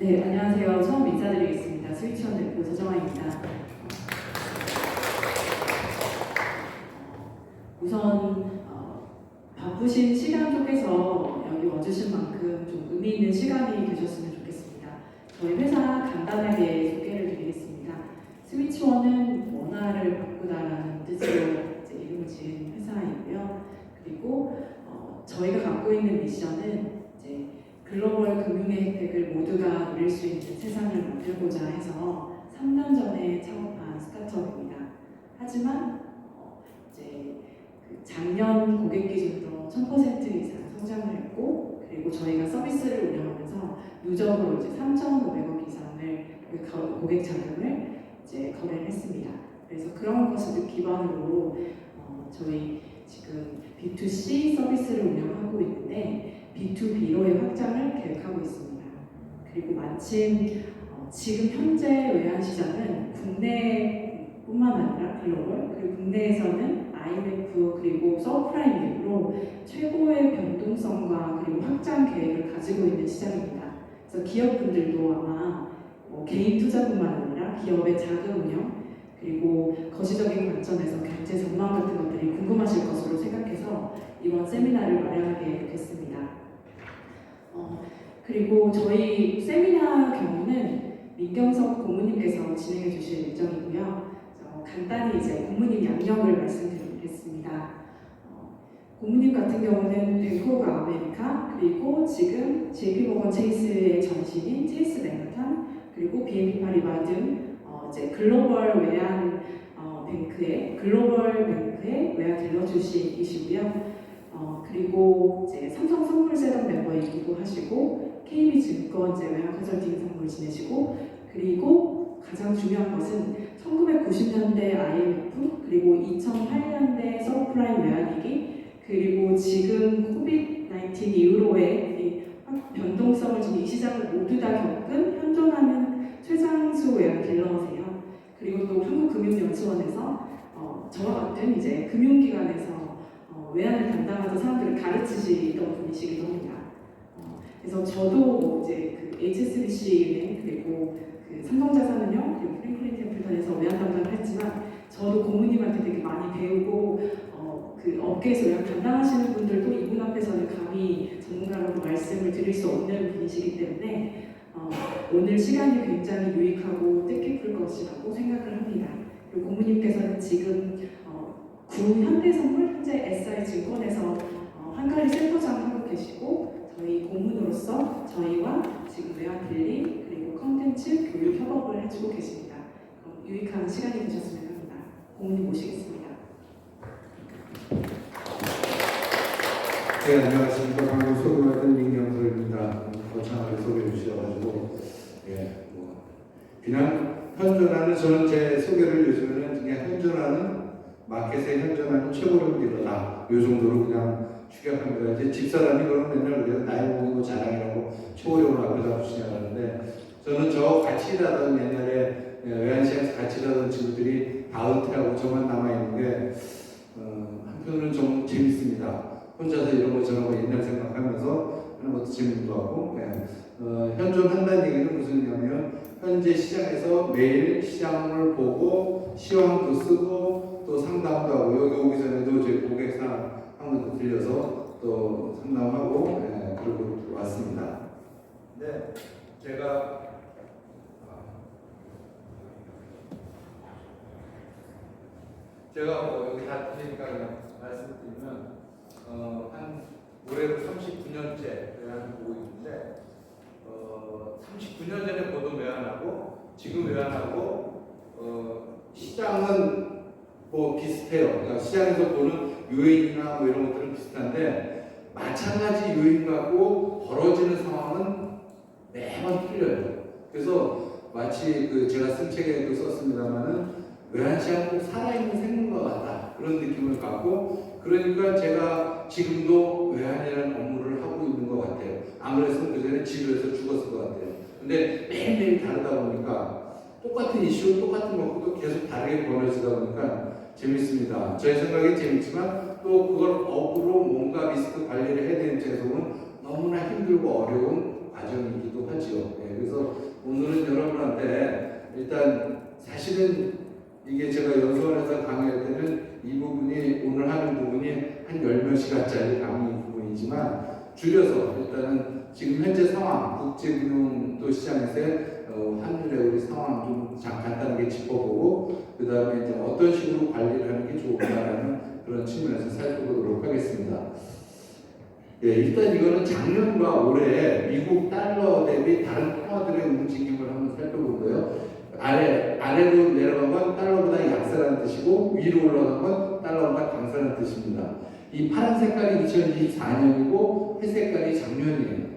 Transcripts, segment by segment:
네, 안녕하세요. 처음 인사드리겠습니다. 스위치원 대표 서정아입니다. 우선 바쁘신 시간 속에서 여기 와주신 만큼 좀 의미 있는 시간이 되셨으면 좋겠습니다. 저희 회사 간단하게 소개를 드리겠습니다. 스위치원은 원화를 바꾸다라는 뜻으로 이름을 지은 회사이고요. 그리고 저희가 갖고 있는 미션은 글로벌 금융의 혜택을 모두가 누릴 수 있는 세상을 만들고자 해서 3년 전에 창업한 스타트업입니다. 하지만 작년 고객 기준으로 1000% 이상 성장을 했고, 그리고 저희가 서비스를 운영하면서 누적으로 3,500억 이상을 고객 자금을 거래를 했습니다. 그래서 그런 것을 기반으로 저희 지금 B2C 서비스를 운영하고 있는데 B2B로의 확장을 계획하고 있습니다. 그리고 마침 지금 현재 외환시장은 국내뿐만 아니라 글로벌, 그리고 국내에서는 IMF 그리고 서프라임 립으로 최고의 변동성과 그리고 확장 계획을 가지고 있는 시장입니다. 그래서 기업분들도 아마 개인 투자뿐만 아니라 기업의 자금 운영 그리고 거시적인 관점에서 경제 전망 같은 것들이 궁금하실 것으로 생각해서 이번 세미나를 마련하게 됐습니다. 그리고 저희 세미나 경우는 민경석 고문님께서 진행해 주실 예정이고요. 간단히 고문님 양력을 말씀드리겠습니다. 고문님 같은 경우는 뱅크 오브 아메리카, 그리고 지금 JP모건 체이스의 전신인 체이스 맨하탄, 그리고 BNP 파리바 등 글로벌 외환 글로벌 뱅크의 외환 딜러 출신이시고요. 그리고 삼성 선물 세덤 멤버이기도 하시고 KB증권 외환 컨설팅 선물 지내시고, 그리고 가장 중요한 것은 1990년대 IMF 그리고 2008년대 서브프라임 외환위기 그리고 지금 코비드-19 이후로의 변동성을 지금 이 시장을 모두 다 겪은 현존하는 최장수 외환 딜러세요. 그리고 또 한국금융연수원에서 저와 같은 금융기관에서 외환을 담당하던 사람들을 가르치시던 분이시기도 합니다. 그래서 저도 HSBC 은행 그리고 삼성자산운용 그리고 프랭클린 템플턴에서 외환 담당을 했지만 저도 고문님한테 되게 많이 배우고 업계에서 외환 담당하시는 분들도 이분 앞에서는 감히 전문가라고 말씀을 드릴 수 없는 분이시기 때문에 오늘 시간이 굉장히 유익하고 뜻깊을 것이라고 생각을 합니다. 그리고 고문님께서는 지금 구현대선물 현재 SI증권에서 한가리 센터장 하고 계시고 저희 고문으로서 저희와 지금 외환 빌리 그리고 컨텐츠 교육 협업을 해주고 계십니다. 유익한 시간이 되셨으면 합니다. 고문님 모시겠습니다. 네, 안녕하십니까. 방금 소개받은 민경석입니다. 거창하게 소개해 주셔가지고 그냥 현존하는, 저는 제 소개를 요즘에는 그냥 현존하는 마켓에 현존하는 최고령 딜러다, 이 정도로 그냥 추격합니다. 이제 집사람이 그러면 맨날 그래요. 나이 먹이고 자랑이라고 최고령을 앞에 잡으시냐고 하는데, 저는 저 같이 일하던 옛날에 외환시장에서 같이 일하던 친구들이 다 은퇴하고 저만 남아있는 게 한편으로는 좀 재밌습니다. 혼자서 이런 거 저런 거 옛날 생각하면서 하는 것도 재밌기도 하고, 현존한다는 얘기는 무슨 얘기냐면 현재 시장에서 매일 시장을 보고 시황도 쓰고 또 상담도 하고, 여기 오기 전에도 저희 고객사 한 번 들려서 또 상담하고 그러고 왔습니다. 네, 제가 여기 다 드리니까 그냥 말씀드리면 한 올해로 39년째 외환을 보고 있는데 39년 전에 보던 외환하고 지금 외환하고 시장은 비슷해요. 그러니까 시장에서 보는 요인이나 이런 것들은 비슷한데 마찬가지 요인 갖고 벌어지는 상황은 매번 틀려요. 그래서 마치 제가 쓴 책에도 썼습니다만은 외환시장 꼭 살아있는 생물과 같다, 그런 느낌을 갖고, 그러니까 제가 지금도 외환이라는 업무를 하고 있는 것 같아요. 안 그랬으면 그전에 집에서 죽었을 것 같아요. 근데 매일매일 다르다 보니까 똑같은 이슈, 똑같은 것도 계속 다르게 벌어지다 보니까 재밌습니다. 저의 생각이 재밌지만 또 그걸 업으로 뭔가 리스크 관리를 해야 되는 입장에서 보면 너무나 힘들고 어려운 과정이기도 하죠. 그래서 줄여서 일단은 지금 현재 상황, 국제금융도 시장에서의 환율의 우리 상황 좀 간단하게 짚어보고 그 다음에 이제 어떤 식으로 관리를 하는 게 좋을까라는 그런 측면에서 살펴보도록 하겠습니다. 예, 일단 이거는 작년과 올해 미국 달러 대비 다른 통화들의 움직임을 한번 살펴볼 거예요. 아래로 내려간 건 달러보다 약세라는 뜻이고 위로 올라간 건 달러보다 강세라는 뜻입니다. 이 파란 색깔이 2024년이고 회 색깔이 작년이에요.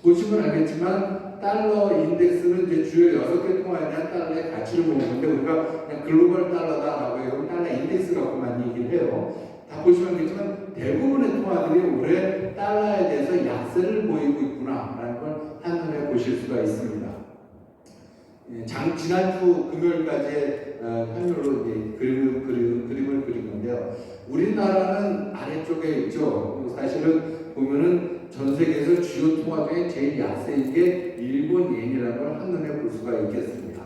보시면 알겠지만 달러 인덱스는 이제 주요 6개 통화에 대한 달러의 가치를 보는 건데 우리가 그냥 글로벌 달러다라고 해요. 달러 인덱스 갖고만 얘기를 해요. 다 보시면 알겠지만 대부분의 통화들이 올해 달러에 대해서 약세를 보이고 있구나라는 걸 한눈에 보실 수가 있습니다. 지난주 금요일까지의 환율로 이제 그림을 그린 건데요. 우리나라는 아래쪽에 있죠. 사실은 보면은 전 세계에서 주요 통화 중에 제일 약세인 게 일본 엔이라는 걸 한눈에 볼 수가 있겠습니다.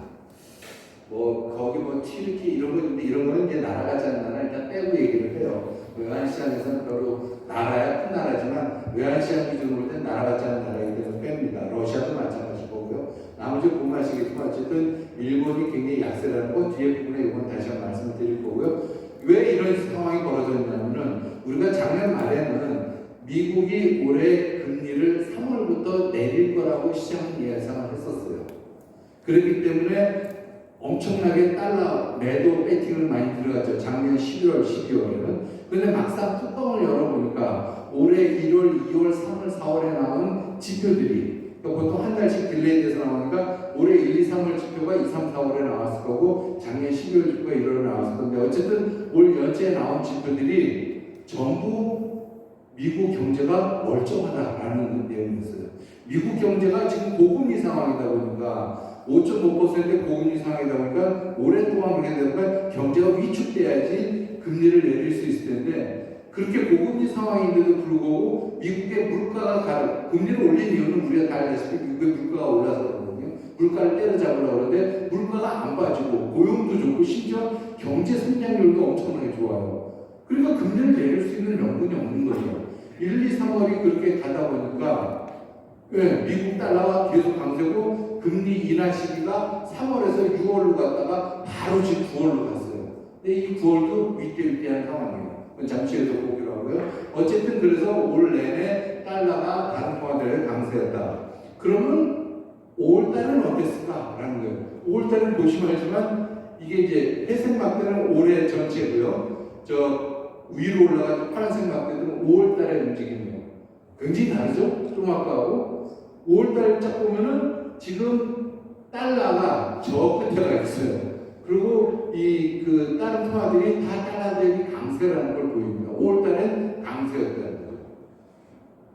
거기 튀르키 이런 거 있는데 이런 거는 이제 날아가지 않는 나라 일단 빼고 얘기를 해요. 외환시장에서는 별로 나라야 큰 나라지만 외환시장 기준으로 볼 때 날아가지 않는 나라이기 때문에 뺍니다. 러시아도 마찬가지 거고요. 나머지 보면 아시겠지만 어쨌든 일본이 굉장히 약세라는 거 뒤에 부분에 이건 다시 한번 말씀을 드릴 거고요. 왜 이런 상황이 벌어졌냐면은 우리가 작년 말에는 미국이 올해 금리를 3월부터 내릴 거라고 시장은 예상을 했었어요. 그렇기 때문에 엄청나게 달러 매도 배팅을 많이 들어갔죠. 작년 11월, 12월에는. 그런데 막상 뚜껑을 열어보니까 올해 1월, 2월, 3월, 4월에 나온 지표들이 보통 한 달씩 딜레이 돼서 나오니까 올해 1, 2, 3월 지표가 2, 3, 4월에 나왔을 거고 작년 12월 지표가 1월에 나왔을 건데 어쨌든 올 연초에 나온 지표들이 전부 미국 경제가 멀쩡하다라는 내용이었어요. 미국 경제가 지금 고금리 상황이다 보니까 5.5%의 고금리 상황이다 보니까 오랫동안 그렇게 되면 경제가 위축돼야지 금리를 내릴 수 있을 텐데 그렇게 고금리 상황인데도 불구하고 미국의 물가가 금리를 올린 이유는 우리가 다 알다시피 미국의 물가가 올라서 그러거든요. 물가를 때려잡으려고 그러는데 물가가 안 빠지고 고용도 좋고 심지어 경제 성장률도 엄청나게 좋아요. 그러니까 금리를 내릴 수 있는 명분이 없는 거죠. 1, 2, 3월이 그렇게 가다 보니까 미국 달러가 계속 강세고 금리 인하 시기가 3월에서 6월로 갔다가 바로 지금 9월로 갔어요. 근데 이 9월도 위태위태한 상황이에요. 잠시 후에 더 보기로 하고요. 어쨌든 그래서 올 내내 달러가 다른 통화들에 강세였다. 그러면 5월달은 어땠을까라는 거예요. 5월달은 보시면 알지만 이게 이제 회색 막대는 올해 전체고요. 저 위로 올라가는 파란색 막대는 5월달의 움직임이에요. 굉장히 다르죠? 좀 아까하고 5월달 쫙 보면은 지금 달러가 저 끝에가 있어요. 그리고 그 다른 통화들이 다 달러 대비 강세라는 걸 보입니다. 5월달엔 강세였다는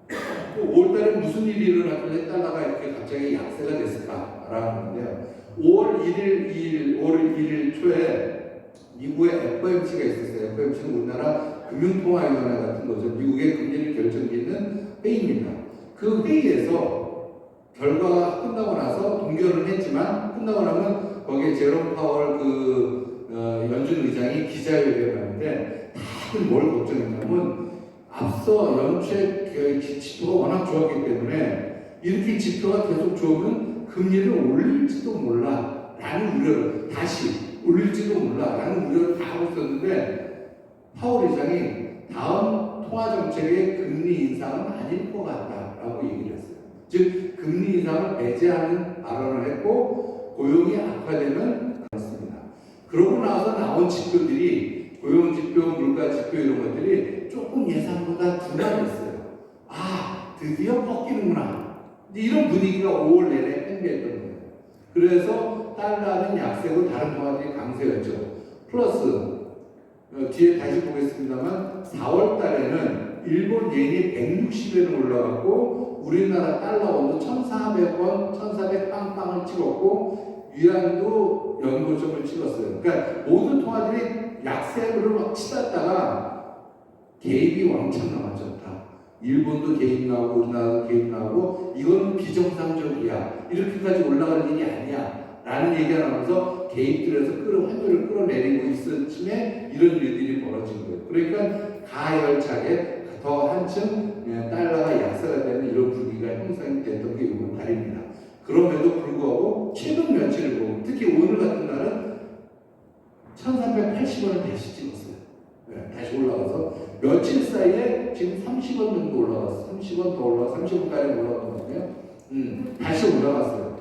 거예요. 5월달에 무슨 일이 일어났길래 달러가 이렇게 갑자기 약세가 됐을까라는 건데요. 5월 1일 초에 미국의 FOMC가 있었어요. FOMC는 우리나라 금융통화위원회 같은 거죠. 미국의 금리를 결정짓는 회의입니다. 그 회의에서 결과가 끝나고 나서 동결은 했지만 끝나고 나면 거기에 제롬 파월 연준 의장이 기자회견을 하는데 다들 뭘 걱정했냐면 앞서 연초에 지표가 워낙 좋았기 때문에 이렇게 지표가 계속 좋으면 금리를 올릴지도 몰라 라는 우려를 다시 올릴지도 몰라 라는 우려를 다 하고 있었는데 파월 의장이 다음 통화정책의 금리 인상은 아닐 것 같다라고 얘기를 했어요. 즉 금리 인상을 배제하는 발언을 했고 고용이 악화되면 그렇습니다. 그러고 나서 나온 지표들이 고용지표, 물가지표 이런 것들이 조금 예상보다 둔화됐어요. 아 드디어 꺾이는구나. 이런 분위기가 5월 내내 팽배했던 거예요. 그래서 달러는 약세고 다른 통화들이 강세였죠. 플러스 뒤에 다시 보겠습니다만 4월 달에는 일본 yen이 160엔 올라갔고 우리나라 달러 원도 1,400원, 1,400 빵빵을 찍었고 위안도 연고점을 찍었어요. 그러니까 모든 통화들이 약세를 막 치닫다가 개입이 왕창 나왔죠. 다. 일본도 개입 나오고 우리나라도 개입 나오고 이건 비정상적이야. 이렇게까지 올라갈 일이 아니야. 라는 얘기가 나오면서 개입들에서 환율을 끌어내리고 있을 쯤에 이런 일들이 벌어진 거예요. 그러니까 가열차게 더 한층 달러가 약세가 되는 이런 분위기가 형성이 됐던 게 이번 달입니다. 그럼에도 불구하고 최근 며칠을 보면 특히 오늘 같은 날은 1380원을 다시 찍었어요. 다시 올라가서 며칠 사이에 지금 30원 정도 올라갔어요. 30원 더 올라가 30원까지 올라갔거든요. 다시 올라갔어요.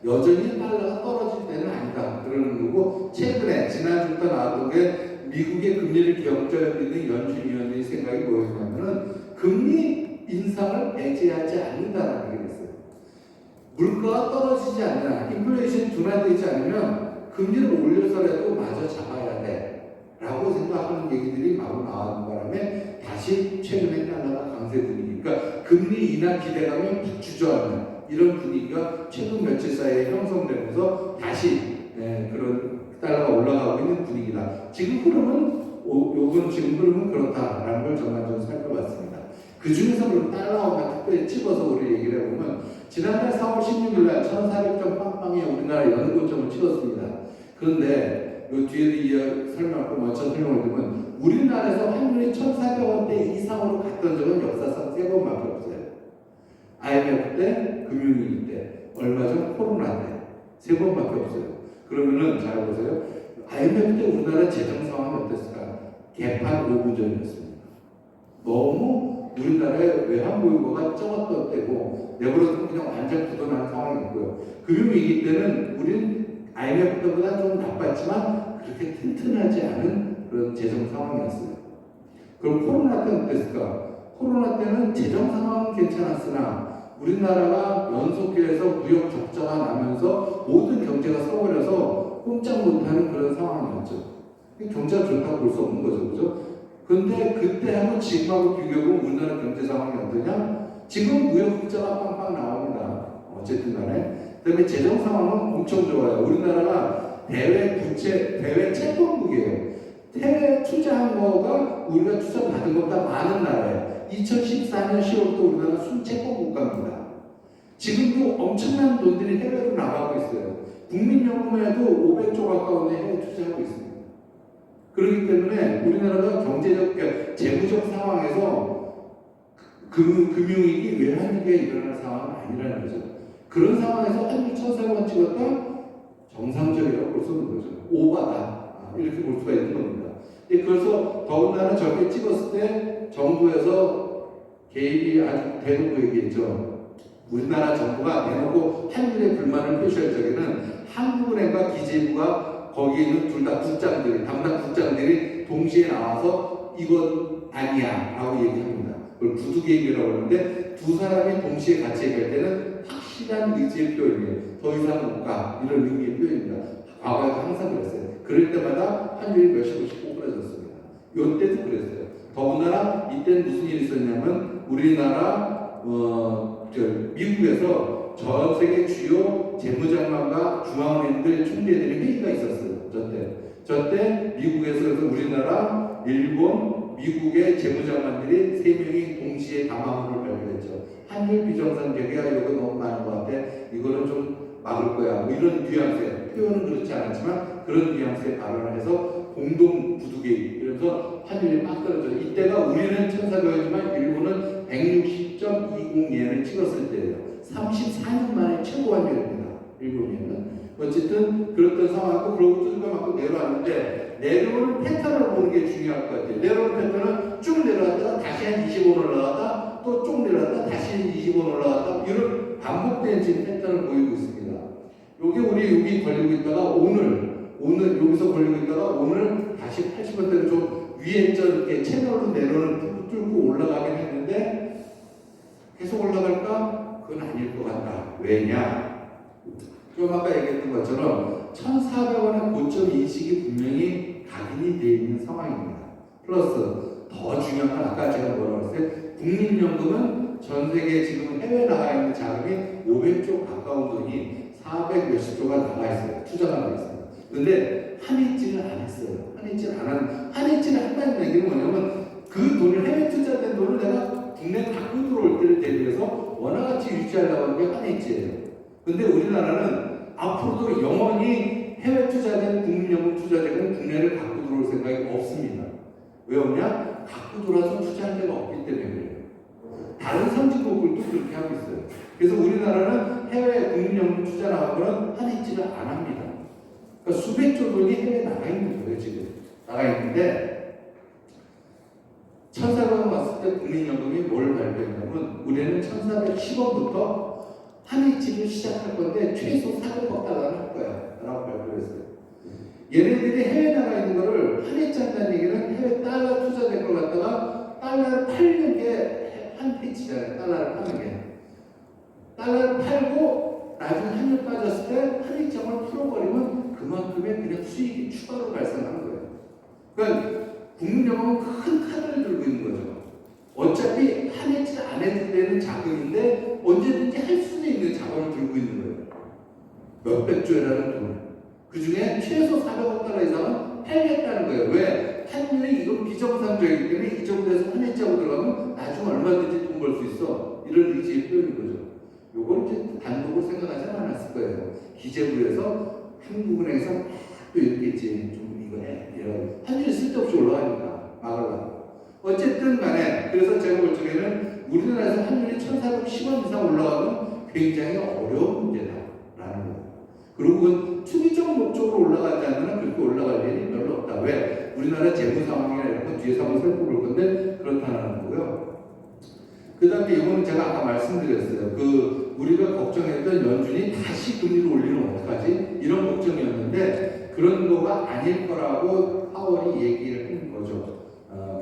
여전히 달러가 떨어질 때는 아니다. 그러는 거고, 최근에 지난주부터 나왔던 게 미국의 금리를 격정해드리는 연준 위원회의 생각이 뭐였냐면은 금리 인상을 배제하지 않는다라는 게 됐어요. 물가가 떨어지지 않냐, 인플레이션이 둔화되지 않으면 금리를 올려서라도 마저 잡아야 돼 라고 생각하는 얘기들이 마구 나오는 바람에 다시 최근에 달러가 강세 분위기, 그러니까 금리 인하 기대감이 팍 주저하는 이런 분위기가 최근 며칠 사이에 형성되면서 다시 그런 달러가 올라가고 있는 분위기다. 지금 흐름은 요건 지금 흐름은 그렇다라는 걸 전반적으로 살펴봤습니다. 그 중에서 그럼 달러가 특별히 집어서 우리 얘기를 해보면 지난달 4월 16일 날 1,400점 빵빵에 우리나라 연고점을 찍었습니다. 그런데 요 뒤에도 설명하고 먼저 설명을 드리면 우리나라에서 환율이 1,400원대 이상으로 갔던 적은 역사상 3번밖에 없어요. IMF 때, 금융위기 때, 얼마 전 코로나 때 3번밖에 없어요. 그러면은 잘 보세요. IMF 때 우리나라 재정 상황이 어땠을까? 개판 5분 전이었습니다. 너무 우리나라의 외환 보유고가 적었던 때고 내버려두면 그냥 완전 부도나는 상황이었고요. 금융위기 때는 우린 IMF 때보다 좀 나빴지만 그렇게 튼튼하지 않은 그런 재정 상황이었어요. 그럼 코로나 때는 어땠을까? 코로나 때는 재정 상황은 괜찮았으나 우리나라가 연속해서 무역 적자가 나면서 모든 경제가 서버려서 꼼짝 못하는 그런 상황이었죠. 경제가 좋다고 볼 수 없는 거죠, 그죠? 근데 그때하고 지금하고 비교해보면 우리나라 경제 상황이 어떠냐? 지금 무역 흑자가 빵빵 나옵니다. 어쨌든 간에. 그 다음에 재정 상황은 엄청 좋아요. 우리나라가 대외 채권국이에요. 해외 투자한 거가 우리가 투자 받은 것보다 많은 나라예요. 2014년 10월부터 우리나라 순채권 국가입니다. 지금도 엄청난 돈들이 해외로 나가고 있어요. 국민연금에도 500조 가까운 해외 투자하고 있습니다. 그렇기 때문에 우리나라가 경제적, 재무적 상황에서 금융위기, 외환위기가 일어날 상황은 아니라는 거죠. 그런 상황에서 환율 1,400원 찍었다? 정상적이라고 볼 수 있는 거죠. 오바다. 이렇게 볼 수가 있는 겁니다. 그래서 더군다나 저렇게 찍었을 때 정부에서 개입이 아주 대놓고 얘기했죠. 우리나라 정부가 대놓고 환율에 불만을 표시할 적에는 한국은행과 기재부가 거기에 있는 둘 다 국장들이, 담당 국장들이 동시에 나와서 이건 아니야 라고 얘기합니다. 그걸 구두개입이라고 하는데 두 사람이 동시에 같이 얘기할 때는 확실한 의지의 표현이에요. 더 이상 못 가. 이런 의미의 표현입니다. 과거에도 항상 그랬어요. 그럴 때마다 환율이 몇십 원씩 꼬부라졌습니다. 이때도 그랬어요. 더군다나 이때는 무슨 일이 있었냐면 우리나라 미국에서 전 세계 주요 재무장관과 중앙은행들 총재들의 회의가 있었어요. 저때 미국에서 우리나라, 일본, 미국의 재무장관들이 3명이 동시에 담화문을 발표했죠. 한일 비정상적이야. 이거 너무 많은 것 같아. 이거는 좀 막을 거야. 뭐 이런 뉘앙스에 표현은 그렇지 않았지만 그런 뉘앙스의 발언을 해서 공동 구두개입. 그래서 환율이 막 떨어져요. 이때가 우리는 1,400원이지만 일본은 160.20엔을 찍었을 때예요. 34년 만에 최고 환율입니다. 일본에는. 어쨌든 그랬던 상황이고 그러고 뚫고 맞고 내려왔는데 내려오는 패턴을 보는 게 중요할 것 같아요. 내려오는 패턴은 쭉 내려왔다가 다시 한 20원 올라갔다 또 쭉 내려왔다 다시 한 20원 올라갔다 이런 반복된 지금 패턴을 보이고 있습니다. 요게 우리 여기 걸리고 있다가 오늘 여기서 걸리고 있다가 오늘 다시 80원대로 좀 위에 이렇게 채널로 내려오는 뚫고 올라가긴 했는데 계속 올라갈까? 그건 아닐 것 같다. 왜냐? 좀 아까 얘기했던 것처럼 1,400원의 고점 인식이 분명히 각인이 되어 있는 상황입니다. 플러스 더 중요한 건 아까 제가 뭐라고 했어요? 국민연금은 전 세계 지금 해외 나가 있는 자금이 500조 가까운 돈이 400 몇십 조가 나가 있어요. 투자가 나가 있어요. 근데 한입질을 안 했어요. 한입질을 한다는 얘기는 뭐냐면 그 돈을 해외 투자된 돈을 내가 국내 갖고 들어올 때를 대비해서 원화가치 유지하려고 하는 게 한입질이에요. 근데 우리나라는 앞으로도 영원히 해외 투자된 국민연금 투자자는 국내를 갖고 들어올 생각이 없습니다. 왜 없냐? 갖고 돌아서 투자할 데가 없기 때문에 그래요. 다른 선진국들도 그렇게 하고 있어요. 그래서 우리나라는 해외 국민연금 투자 나오면 한해지를 안 합니다. 그러니까 수백 조 돈이 해외에 나가 있는 거예요, 지금. 나가 있는데, 1,400원 왔을 때 국민연금이 뭘 발표했냐면, 우리는 1,410원부터 한해지를 시작할 건데, 최소 400억 달러를 할 거야. 라고 발표했어요. 얘네들이 해외에 나가 있는 거를 한해지 한다는 얘기는 해외 달러 투자될 걸 갖다가 달러를 팔는 게 한해지잖아요. 달러를 파는 게. 달러를 팔고 나중에 환율 빠졌을 때 한일점을 풀어버리면 그만큼의 그냥 수익이 추가로 발생하는 거예요. 그러니까 국민연금은 큰 카드를 들고 있는 거죠. 어차피 한일질 안 해도 되는 자금인데 언제든지 할 수 있는 자금을 들고 있는 거예요. 몇백 조라는 돈. 그 중에 최소 400억 달러 이상은 팔겠다는 거예요. 왜? 환율이 이건 비정상적이기 때문에 이 정도에서 한일자고 들어가면 나중에 얼마든지 돈 벌 수 있어. 이런 의지의 표현인 거죠. 요걸 이제 단독으로 생각하지 않았을 거예요. 기재부에서 한국은행에서 또 이렇게 이제 좀 이거 해. 환율이 쓸데없이 올라가니까 막으려고. 어쨌든 간에 그래서 제가 볼 적에는 우리나라에서 환율이 1,410원 이상 올라가면 굉장히 어려운 문제다라는 거예요. 그리고 그건 투기적 목적으로 올라가지 않으면 그렇게 올라갈 일이 별로 없다. 왜? 우리나라 재무 상황이나 이런 거 뒤에서 한번 살펴볼 건데 그렇다는 거고요. 그 다음에 이거는 제가 아까 말씀드렸어요. 우리가 걱정했던 연준이 다시 금리를 올리면 어떡하지? 이런 걱정이었는데 그런 거가 아닐 거라고 파월이 얘기를 한 거죠.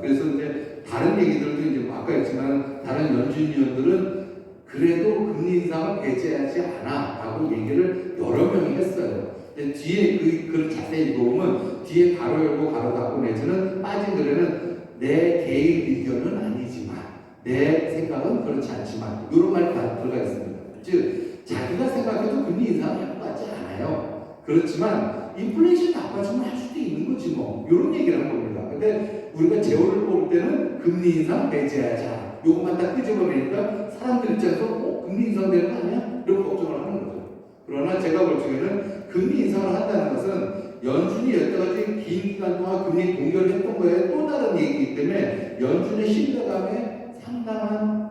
그래서 이제 다른 얘기들도 이제 아까 했지만 다른 연준위원들은 그래도 금리 인상을 배제하지 않아 라고 얘기를 여러 명이 했어요. 근데 뒤에 그걸 자세히 읽어보면 뒤에 가로 열고 가로 닫고 내지는 빠진 글에는 내 개인 의견은 아니지만 내 생각은 그렇지 않지만 이런 말이 다 들어가 있습니다. 즉 자기가 생각해도 금리 인상을 할 것 같지 않아요. 그렇지만 인플레이션 나빠지면 할 수도 있는 거지 뭐 이런 얘기를 한 겁니다. 근데 우리가 재원을 뽑을 때는 금리 인상 배제하자 요것만 딱 끄집어내니까 사람들 입장에서 금리 인상되는 거 아니야? 이런 걱정을 하는 거죠. 그러나 제가 볼 적에는 금리 인상을 한다는 것은 연준이 여태까지 긴 기간 동안 금리 동결을 했던 거에 또 다른 얘기이기 때문에 연준의 신뢰감에 상당한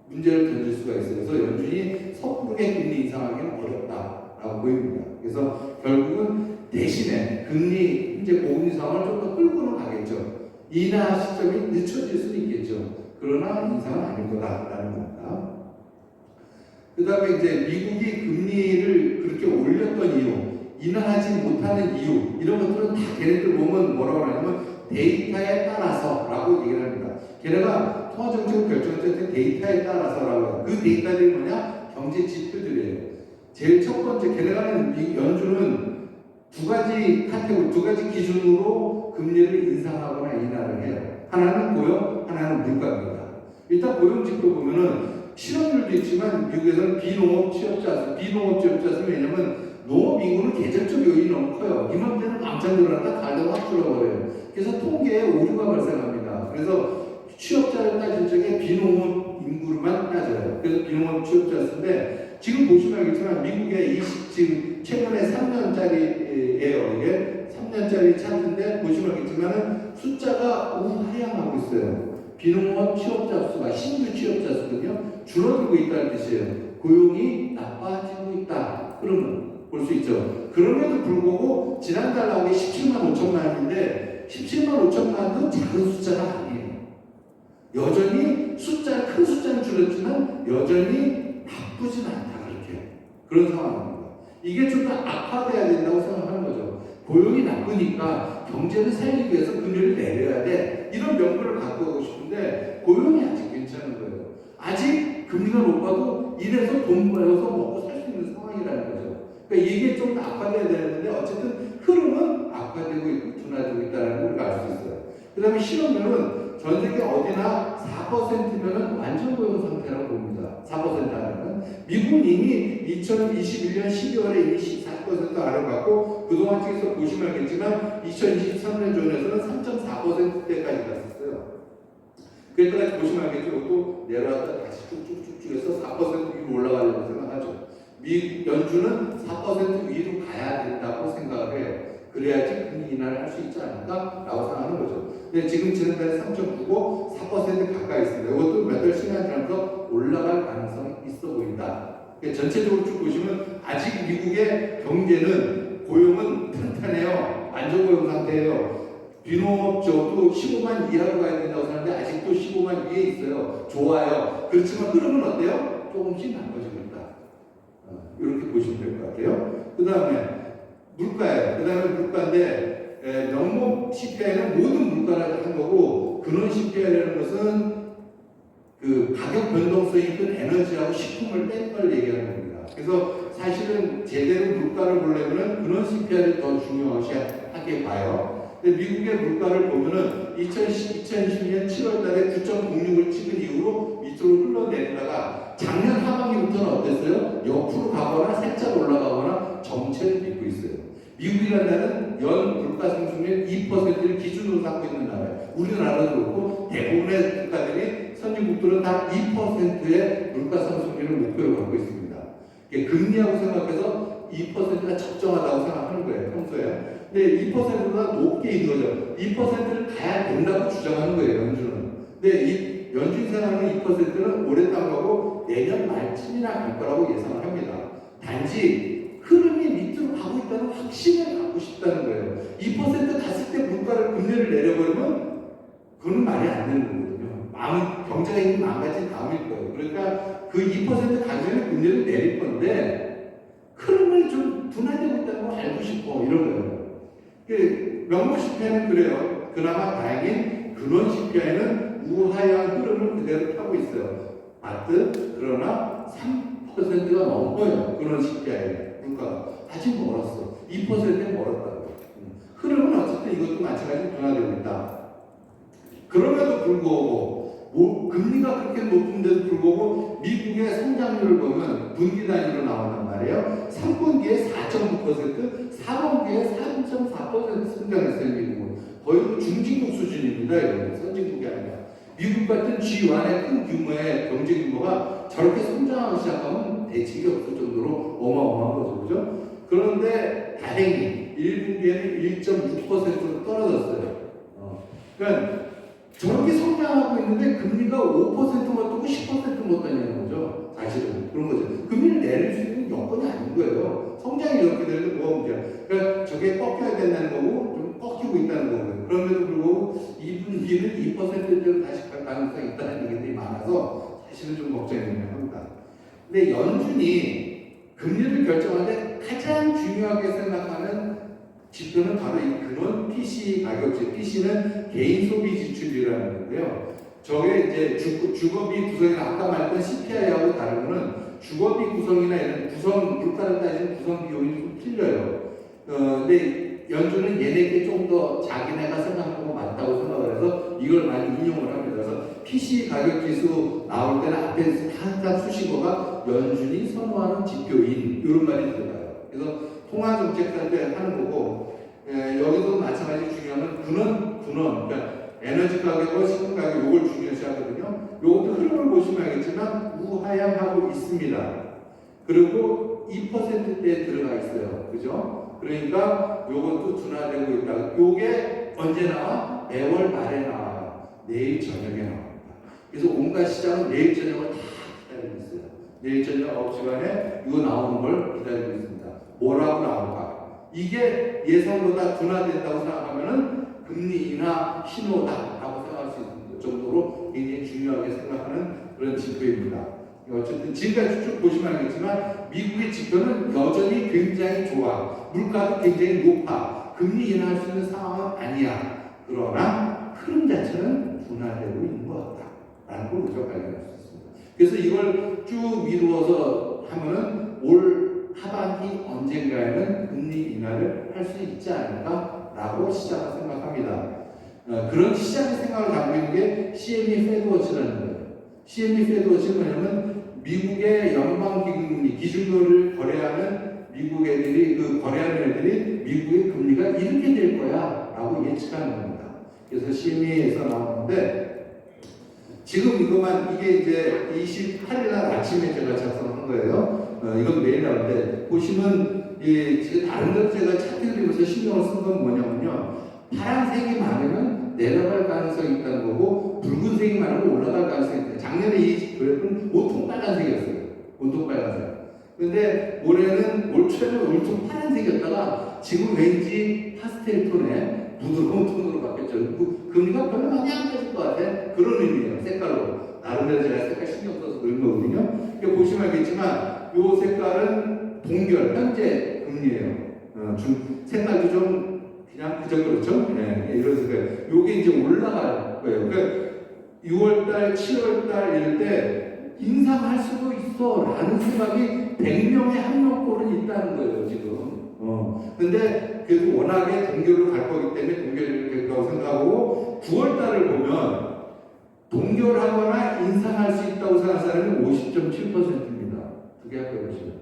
문제를 던질 수가 있어요. 그래서 연준이 섣부르게 금리 인상하기는 어렵다라고 보입니다. 그래서 결국은 대신에 금리 이제 고금리 상황을 좀 더 끌고는 가겠죠. 인하 시점이 늦춰질 수는 있겠죠. 그러나 인상은 아닐 거다라는 겁니다. 그 다음에 이제 미국이 금리를 그렇게 올렸던 이유, 인하하지 못하는 이유, 이런 것들은 다 걔네들 보면 뭐라고 하냐면 데이터에 따라서라고 얘기를 합니다. 걔네가 통화정책을 결정할 때 데이터에 따라서라고 해요. 그 데이터들이 뭐냐? 경제 지표들이에요. 제일 첫 번째, 걔네가 연준은 두 가지 카테고리, 두 가지 기준으로 금리를 인상하거나 인하를 해요. 하나는 고용, 하나는 물가입니다. 일단 고용 지표 보면은 실업률도 있지만 미국에서는 비농업 취업자 수는 왜냐면 농업 인구는 계절적 요인이 너무 커요. 이맘때는 왕창 늘어났다 가다가 확 줄어버려요. 그래서 통계에 오류가 발생합니다. 그래서 취업자를 따질 적에 비농업 인구로만 따져요. 그래서 비농업 취업자 수인데 지금 보시면 알겠지만 미국의 지금 최근에 3년짜리예요. 이게 3년짜리 차트인데 보시면 알겠지만 숫자가 우하향하고 있어요. 비농업 취업자 수가 신규 취업자 수는요 줄어들고 있다는 뜻이에요. 고용이 나빠지고 있다. 그러면 볼 수 있죠. 그럼에도 불구하고 지난달 나온 게 17만 5천만인데 17만 5천만도 작은 숫자가 아니에요. 여전히 큰 숫자는 줄었지만 여전히 나쁘진 않다. 그렇게 그런 상황입니다. 이게 좀 더 악화돼야 된다고 생각하는 거죠. 고용이 나쁘니까 경제를 살리기 위해서 금리를 내려야 돼. 이런 명분을 갖고 가고 싶은데 고용이 아직 괜찮은 거예요. 아직 금리가 높아도 이래서 돈 벌어서 먹고 살 수 있는 상황이라는 거죠. 그러니까 이게 좀 더 악화돼야 되는데 어쨌든 흐름은 악화되고 있고 둔화되고 있다는 걸 우리가 알 수 있어요. 그 다음에 실업률은 전 세계 어디나 4%면은 완전 고용 상태라고 봅니다. 4% 하면은 미국은 이미 2021년 12월에 이미 14% 아래갔고 그동안 찍어서 보시면 알겠지만 2023년 존에서는 3.4%대까지 갔었어요. 그때까지 보시면 알겠죠. 또 내려왔다 다시 쭉쭉쭉 해서 4% 위로 올라가려고 생각하죠. 연준은 4% 위로 가야 된다고 생각을 해요. 그래야지 금리 인하를 할 수 있지 않을까라고 생각하는 거죠. 근데 지금 지난달에 3.9고 4% 가까이 있습니다. 이것도 몇 달 시간 지나면서 올라갈 가능성이 있어 보인다. 전체적으로 쭉 보시면 아직 미국의 경제는 고용은 탄탄해요. 안정고용 상태예요. 비농업적도 15만 이하로 가야 된다고 하는데 아직도 15만 위에 있어요. 좋아요. 그렇지만 흐름은 어때요? 조금씩 나빠지고 있다. 이렇게 보시면 될 것 같아요. 그 다음에 물가예요. 그 다음에 물가인데 명목 CPI는 모든 물가를 한 거고 근원 CPI라는 것은 그 가격 변동성이 큰 에너지하고 식품을 뺀 걸 얘기하는 겁니다. 그래서 사실은 제대로 물가를 보려면 근원 CPI를 더 중요하게 봐요. 근데 미국의 물가를 보면은 2020년 7월 달에 9.06을 찍은 이후로 밑으로 흘러내리다가 작년 하반기부터는 어땠어요? 옆으로 가거나 살짝 올라가거나 정체를 빚고 있어요. 미국이라는 나라는 연 물가 상승률 2%를 기준으로 삼고 있는 나라예요. 우리나라도 그렇고 대부분의 국가들이 선진국들은 다 2%의 물가 상승률을 목표로 갖고 있습니다. 금리하고 생각해서 2%가 적정하다고 생각하는 거예요, 평소에. 근데 2%보다 높게 이루어져. 2%를 가야 된다고 주장하는 거예요, 연준은. 근데 이 연준 생각하는 2%는 올해 땅하고 내년 말쯤이나 갈 거라고 예상을 합니다. 단지 흐름이 밑으로 가고 있다는 확신을 갖고 싶다는 거예요. 2% 갔을 때 물가를 금리를 내려버리면 그건 말이 안 되는 거거든요. 경제가 이미 망가진 다음일 거예요. 그러니까 그 2% 가기 전에 금리를 내릴 건데 흐름을 좀 둔화되고 있다는 걸 알고 싶어 이런 거예요. 명목 CPI는 그래요. 그나마 다행인 근원 CPI는 우하향 흐름을 그대로 타고 있어요. 맞듯 그러나 3%가 넘어요. 근원 CPI 물가가 아직 멀었어. 2%에 멀었다고. 흐름은 어쨌든 이것도 마찬가지로 둔화되고 있다. 그럼에도 불구하고 금리가 그렇게 높은데도 불구하고 미국의 성장률을 보면 분기 단위로 나온단 말이에요. 3분기에 4.9%, 4분기에 3.4% 성장했어요. 미국은 거의 중진국 수준입니다. 이건 선진국이 아니라 미국 같은 G1의 큰 규모의 경제 규모가 저렇게 성장하기 시작하면 대책이 없을 정도로 어마어마한 거죠. 그죠? 그런데 다행히 1분기에는 1.6%로 떨어졌어요. 그러니까 저렇게 성장하고 있는데 금리가 5%못 뜨고 10%못 다니는 거죠. 사실은 그런 거죠. 금리를 내릴 수 있는 여건이 아닌 거예요. 성장이 이렇게 되는데 뭐가 문제야. 그러니까 저게 꺾여야 된다는 거고 좀 꺾이고 있다는 거고요. 그럼에도 불구하고 2분기는 2%대로 다시 갈 가능성이 있다는 얘기들이 많아서 사실은 좀 걱정이 합니다. 근데 연준이 금리를 결정할 때 가장 중요하게 생각하는 지표는 바로 이 근원 PC 가격제. PC는 개인 소비 지출이라는 건데요. 저게 이제 주거비 구성이나 아까 말했던 CPI하고 다른 거는 주거비 구성이나 이런 구성 물가를 따지는 구성 비용이 좀 틀려요. 근데 연준은 얘네께 좀 더 자기네가 생각하는 거 맞다고 생각을 해서 이걸 많이 인용을 합니다. 그래서 PC 가격 지수 나올 때는 앞에 항상 수식어가 연준이 선호하는 지표인 이런 말이 들어가요. 그래서 통화 정책 할 때 하는 거고 여기도 마찬가지 중요한 건 근원 그러니까 에너지 가격과 식품 가격 요걸 중요시 하거든요. 요것도 흐름을 보시면 알겠지만 우하향하고 있습니다. 그리고 2%대에 들어가 있어요. 그죠? 그러니까 요것도 둔화되고 있다. 요게 언제 나와? 매월 말에 나와요. 내일 저녁에 나옵니다. 그래서 온갖 시장은 내일 저녁을 다 기다리고 있어요. 내일 저녁 9시간에 이거 나오는 걸 기다리고 있습니다. 뭐라고 나올까? 이게 예상보다 둔화된다고 생각하면은 금리 인하 신호다라고 생각할 수 있는 정도로 굉장히 중요하게 생각하는 그런 지표입니다. 어쨌든 지금까지 쭉 보시면 알겠지만 미국의 지표는 여전히 굉장히 좋아. 물가도 굉장히 높아. 금리 인하할 수 있는 상황은 아니야. 그러나 흐름 자체는 둔화되고 있는 것 같다라는 걸 우리가 발견할 수 있습니다. 그래서 이걸 쭉 미루어서 하면은 올 하반기 언젠가에는 금리 인하를 할 수 있지 않을까라고 시장은 생각합니다. 그런 시장의 생각을 담고 있는 게 CME 페드워치라는 거예요. CME 페드워치는 뭐냐면 미국의 연방기금리 기준금리를 거래하는 미국 애들이 거래하는 애들이 미국의 금리가 이렇게 될 거야라고 예측하는 겁니다. 그래서 CME에서 나오는데 지금 이것만 이게 이제 28일 날 아침에 제가 작성한 거예요. 이건 매일 나오는데 보시면 지금 다른 것 제가 차트를 보면서 신경을 쓴 건 뭐냐면요. 파란색이 많으면 내려갈 가능성이 있다는 거고 붉은색이 많으면 올라갈 가능성이 있다. 작년에 이 그래프는 온통 빨간색이었어요. 온통 빨간색. 근데 올해는 올 초에는 온통 파란색이었다가 지금 왠지 파스텔 톤에 부드러운 톤으로 바뀌었죠. 금리가 별로 많이 안 빠질 것 같아. 그런 의미예요. 색깔로. 나름대로 제가 색깔 신경 써서 그런 거거든요. 보시면 알겠지만 이 색깔은 동결, 현재 금리예요. 색깔도 좀 그냥 그저 그렇죠? 네, 이런 색깔. 요게 이제 올라갈 거예요. 그러니까 6월달, 7월달 이럴 때 인상할 수도 있어 라는 생각이 100명에 1명꼴은 있다는 거예요, 지금. 근데 그래도 워낙에 동결로 갈 거기 때문에 동결이 될 거라고 생각하고 9월달을 보면 동결하거나 인상할 수 있다고 생각하는 사람이 50.7%입니다. 두 개 합해 보시면.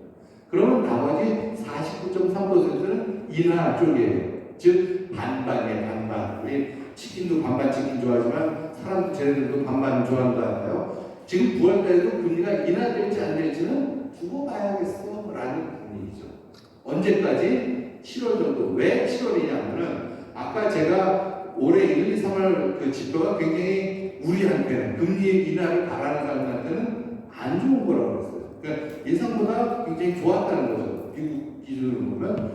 그러면 나머지 49.3%는 인하 쪽이에요. 즉 반반이에요. 반반. 우리 치킨도 반반 치킨 좋아하지만 사람도 쟤네들도 반반 좋아한다 하요. 지금 9월달에도 금리가 인하될지 안 될지는 두고 봐야겠어 라는 분위기죠. 언제까지? 7월 정도. 왜 7월이냐면은 아까 제가 올해 1, 2, 3월 그 지표가 굉장히 우리한테는 금리 인하를 바라는 사람들한테는 안 좋은 거라고 그랬어요. 그러니까 예상보다 굉장히 좋았다는 거죠. 미국 기준으로 보면.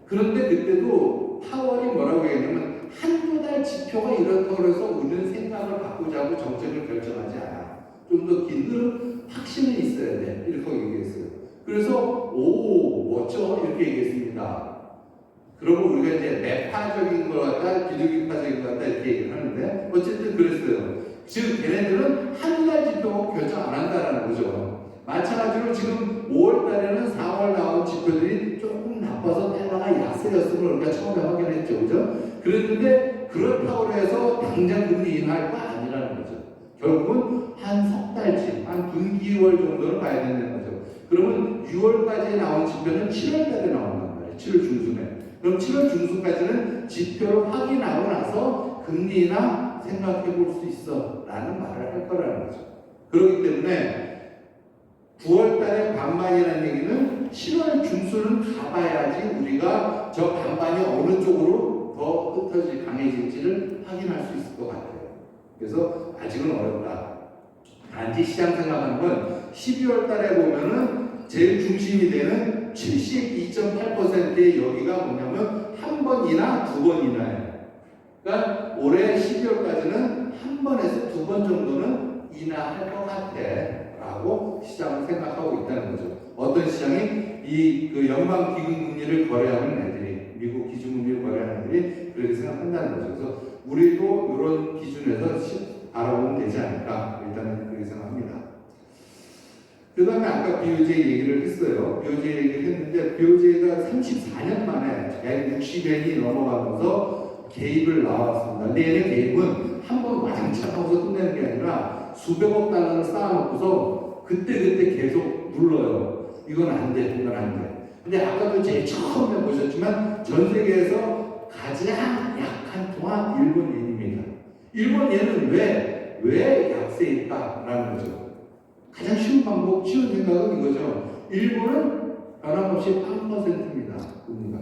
그런데 그때도 파월이 뭐라고 얘기하냐면 한두 달 지표가 이렇다고 해서 우리는 생각을 바꾸자고 정책을 결정하지 않아. 좀 더 긴 흐름 확신이 있어야 돼. 이렇게 얘기했어요. 그래서 오 멋져 이렇게 얘기했습니다. 그러고 우리가 이제 매파적인 것 같다, 비둘기파적인 것 같다 이렇게 얘기를 하는데 어쨌든 그랬어요. 즉 걔네들은 한 달 지표 결정 안 한다라는 거죠. 마찬가지로 지금 5월달에는 4월 나온 지표들이 조금 나빠서 달러가 약세였음을 우리가 처음에 확인했죠, 그죠? 그랬는데 그렇다고 해서 당장 금리 인하할 거 아니라는 거죠. 결국은 한 석 달치, 한 분기월 정도는 봐야 된다는 거죠. 그러면 6월까지 나온 지표는 7월달에 나온단 말이에요. 7월 중순에. 그럼 7월 중순까지는 지표를 확인하고 나서 금리 인하 생각해 볼 수 있어 라는 말을 할 거라는 거죠. 그렇기 때문에 9월달에 반반이라는 얘기는 7월 중순은 가봐야지 우리가 저 반반이 어느 쪽으로 더 흩어질 강해질지를 확인할 수 있을 것 같아요. 그래서 아직은 어렵다. 단지 시장 생각하는 건 12월 달에 보면은 제일 중심이 되는 72.8%의 여기가 뭐냐면 한 번이나 두 번이나예요. 그러니까 올해 12월까지는 한 번에서 두 번 정도는 인하할 것 같아 라고 시장은 생각하고 있다는 거죠. 어떤 시장이 이 그 연방기금금리를 거래하는 애들이, 미국 기준금리를 거래하는 애들이 그렇게 생각한다는 거죠. 그래서 우리도 이런 기준에서 알아보면 되지 않을까 일단은 그렇게 생각합니다. 그 다음에 아까 BOJ 얘기를 했어요. BOJ 얘기를 했는데 BOJ가 34년 만에 160엔이 넘어가면서 개입을 나왔습니다. 근데 얘네 개입은 한번 와장창 하고서 끝내는 게 아니라 수백억 달러를 쌓아놓고서 그때 계속 눌러요. 이건 안 돼, 이건 안 돼. 근데 아까도 제일 처음에 보셨지만 전 세계에서 가장 약한 통화 일본 엔입니다. 일본 엔은 왜 약세일까라는 거죠. 가장 쉬운 방법, 쉬운 생각은 이거죠. 일본은 변함없이 8%입니다. 금리가.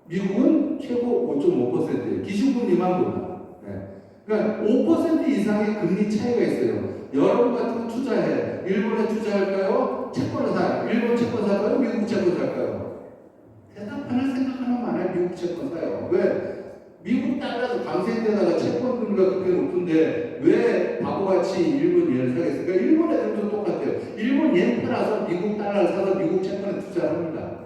미국은 최고 5.5%예요. 기준금리만 보면. 네. 그러니까 5% 이상의 금리 차이가 있어요. 여러분 같으면 투자해. 일본에 투자할까요? 채권을 사요. 일본 채권 살까요? 미국 채권 살까요? 대답 하나 생각 하나만 해. 미국 채권 사요. 왜? 미국 달러도 강세인데다가 채권 금리가 그렇게 높은데 왜 바보같이 일본 예를 사겠습니까? 일본 애들도 똑같아요. 일본 yen 팔아서 미국 달러를 사서 미국 채권에 투자합니다.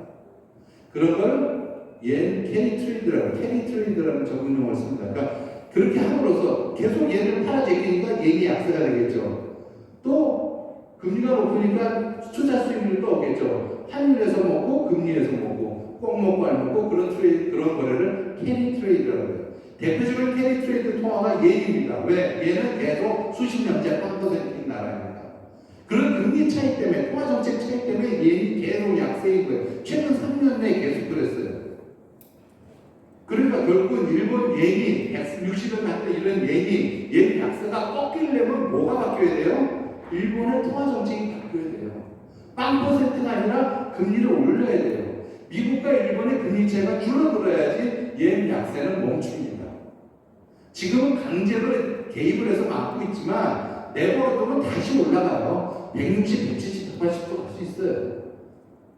그런 걸 yen 캐리 트레이드라는 전문 용어를 씁니다. 그러니까 그렇게 함으로써 계속 얘를 팔아 제끼니까 얘기 약세가 되겠죠. 또 금리가 높으니까 투자 수익률도 없겠죠. 환율에서 먹고 금리에서 먹고 꼭 먹고 안 먹고 그런 거래를 캐리 트레이드라고 해요. 대표적인 캐리 트레이드 통화가 얘입니다. 왜? 얘는 계속 수십 년째 8%인 나라입니다. 그런 금리 차이 때문에 통화 정책 차이 때문에 얘는 계속 약세인 거예요. 최근 3년 내에 계속 그랬어요. 그러니까 결국은 일본 옌이 160원 갔다 이런 옌 약세가 꺾이려면 뭐가 바뀌어야 돼요? 일본의 통화 정책이 바뀌어야 돼요. 0.0%가 아니라 금리를 올려야 돼요. 미국과 일본의 금리차가 줄어들어야지 yen 약세는 멈춥니다. 지금은 강제로 개입을 해서 막고 있지만 내버려두면 다시 올라가요. 160, 170, 180도 갈 수 있어요.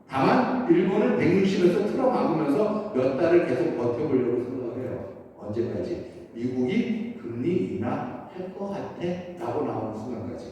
다만 일본은 160에서 틀어막으면서 몇 달을 계속 버텨보려고 생각을 해요. 언제까지? 미국이 금리 인하할 것 같아? 라고 나오는 순간까지.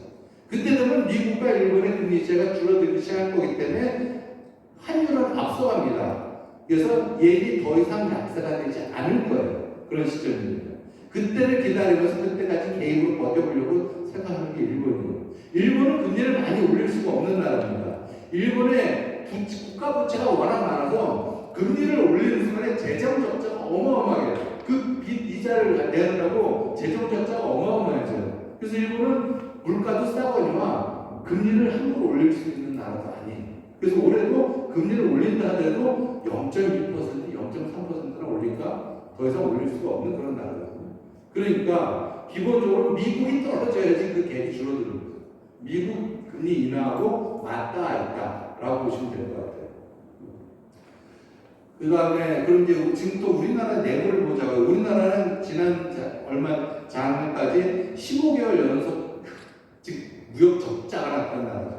그때 되면 미국과 일본의 금리차가 줄어들기 시작할 거기 때문에 환율은 앞서갑니다. 그래서 얘기 더 이상 약세가 되지 않을 거예요. 그런 시점입니다. 그때를 기다리면서 그때까지 개입으로 버텨보려고 생각하는 게 일본이에요. 일본은 금리를 많이 올릴 수가 없는 나라입니다. 일본의 국가 부채가 워낙 많아서 금리를 올리는 순간에 재정 적자가 어마어마해요. 그 빚 이자를 내느라고 재정 적자가 어마어마해져요. 그래서 일본은 물가도 싸거니와 금리를 함부로 올릴 수 있는 나라도 아니에요. 그래서 올해도 금리를 올린다 하더라도 0.2%, 0.3%나 올릴까? 더 이상 올릴 수가 없는 그런 나라거든요. 그러니까 기본적으로 미국이 떨어져야지 그 갭이 줄어드는 거죠. 미국 금리 인하하고 맞닿아 있다라고 보시면 될 것 같아요. 그 다음에 그럼 이제 지금 또 우리나라 내부를 보자고요. 우리나라는 지난 얼마 작년까지 15개월 연속 즉 무역 적자가 났던 나라죠.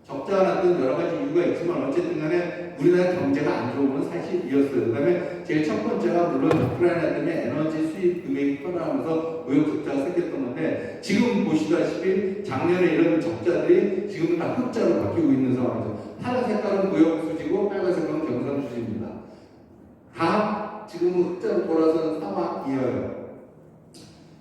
적자가 났던 여러 가지 이유가 있지만 어쨌든 간에 우리나라 경제가 안 좋은 건 사실이었어요. 그 다음에 제일 첫 번째가 물론 우크라이나 때문에 에너지 수입 금액이 떨어지면서 무역 적자가 생겼던 건데 지금 보시다시피 작년에 이런 적자들이 지금은 다 흑자로 바뀌고 있는 상황이죠. 파란 색깔은 무역 수지고 빨간 색깔은 경상 수지입니다. 다 지금은 흑자로 돌아서는 상황이에요.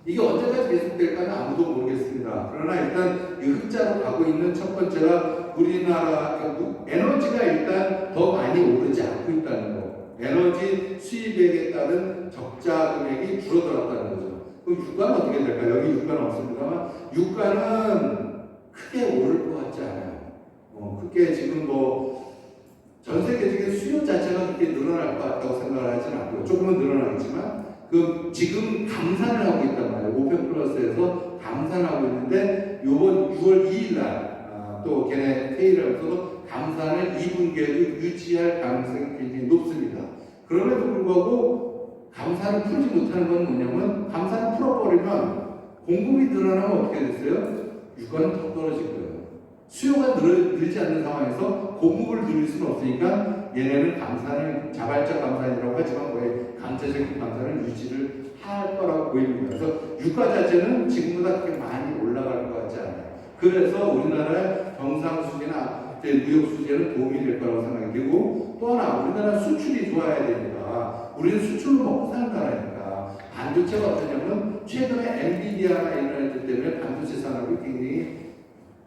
이게 언제까지 계속될까는 아무도 모르겠습니다. 그러나 일단 이 흑자로 가고 있는 첫 번째가 우리나라 에너지가 일단 더 많이 오르지 않고 있다는 거. 에너지 수입액에 따른 적자 금액이 줄어들었다는 거죠. 그럼 유가는 어떻게 될까요? 여기 유가는 없습니다만 유가는 크게 오를 것 같지 않아요. 크게 지금 전 세계적인 수요 자체가 그렇게 늘어날 것 같다고 생각을 하지는 않고요. 조금은 늘어나겠지만 지금 감산을 하고 있단 말이에요. 오펙 플러스에서 감산하고 있는데 요번 6월 2일 날 또 걔네 회의를 하면서도 감산을 2분기에도 유지할 가능성이 굉장히 높습니다. 그럼에도 불구하고 감산을 풀지 못하는 건 뭐냐면 감산을 풀어버리면 공급이 늘어나면 어떻게 됐어요? 유가는 더 떨어질 거예요. 수요가 늘지 않는 상황에서 공급을 늘릴 수는 없으니까 얘네는 감산을 자발적 감산이라고 하지만 거의 강제적인 감산을 유지를 할 거라고 보입니다. 그래서 유가 자체는 지금보다 그렇게 많이 올라갈 것 같지 않아요. 그래서 우리나라의 경상수지나 무역 수지에는 도움이 될 거라고 생각이 되고 또 하나 우리나라 수출이 좋아야 되니까 우리는 수출로 먹고 사는 나라니까 반도체가 어떠냐면 최근에 엔비디아나 이런 애들 때문에 반도체 산업이 굉장히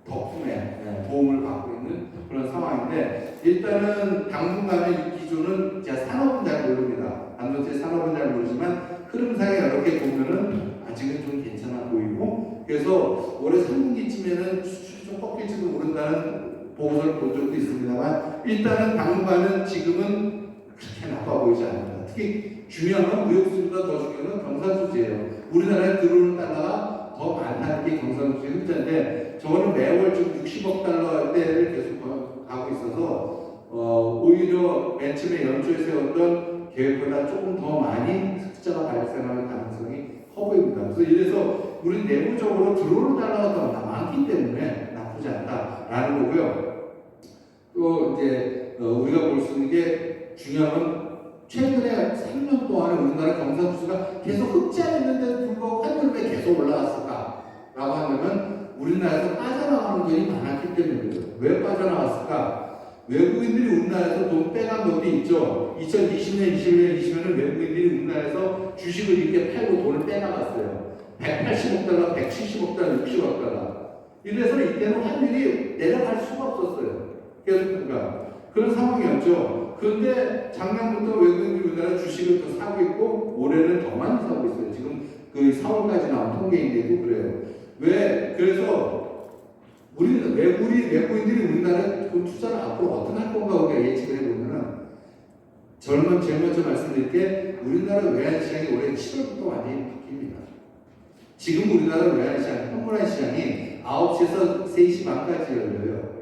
덕분에 도움을 받고 있는 그런 상황인데 일단은 당분간의 이 기조는 제가 산업은 잘 모릅니다. 반도체 산업은 잘 모르지만 흐름상에 이렇게 보면은 아직은 좀 괜찮아 보이고 그래서 올해 3분기쯤에는 수출이 좀 꺾일지도 모른다는 보고서를 본 적도 있습니다만 일단은 당분간은 지금은 그렇게 나빠 보이지 않습니다. 특히 중요한 건 무역 수지보다 더 중요한 건 경상 수지예요. 우리나라에 들어오는 달러가 더 많다는 게 경상 수지 흑자인데 저거는 매월 지금 60억 달러대를 계속 가고 있어서 오히려 맨 처음에 연초에 세웠던 계획보다 조금 더 많이 흑자가 발생할 가능성이 커 보입니다. 그래서 이래서 우리 내부적으로 들어오는 달러가 더 많기 때문에 나쁘지 않다라는 거고요. 또 이제 우리가 볼 수 있는 게 중요한 건 최근에 3년 동안 우리나라 경상수지가 계속 흑자였는데도 불구하고 환율이 왜 계속 올라갔을까? 라고 하면 우리나라에서 빠져나가는 돈이 많았기 때문이에요. 왜 빠져나갔을까? 외국인들이 우리나라에서 돈 빼간 것도 있죠. 2020년, 21년 외국인들이 우리나라에서 주식을 이렇게 팔고 돈을 빼나갔어요. 180억 달러, 170억 달러, 60억 달러. 이래서 이때는 환율이 내려갈 수가 없었어요. 계속 그런 상황이었죠. 그런데 작년부터 외국인들이 우리나라 주식을 더 사고 있고 올해는 더 많이 사고 있어요. 지금 그 4월까지 나온 통계인데도 그래요. 왜? 그래서 외국인들이 우리나라에 그 투자를 앞으로 어떻게 할 건가 우리가 예측을 해보면은 제일 먼저 말씀드릴 게 우리나라 외환시장이 올해 7월부터 완전히 바뀝니다. 지금 우리나라 외환시장, 현물화 시장이 9시에서 3시 반까지 열려요.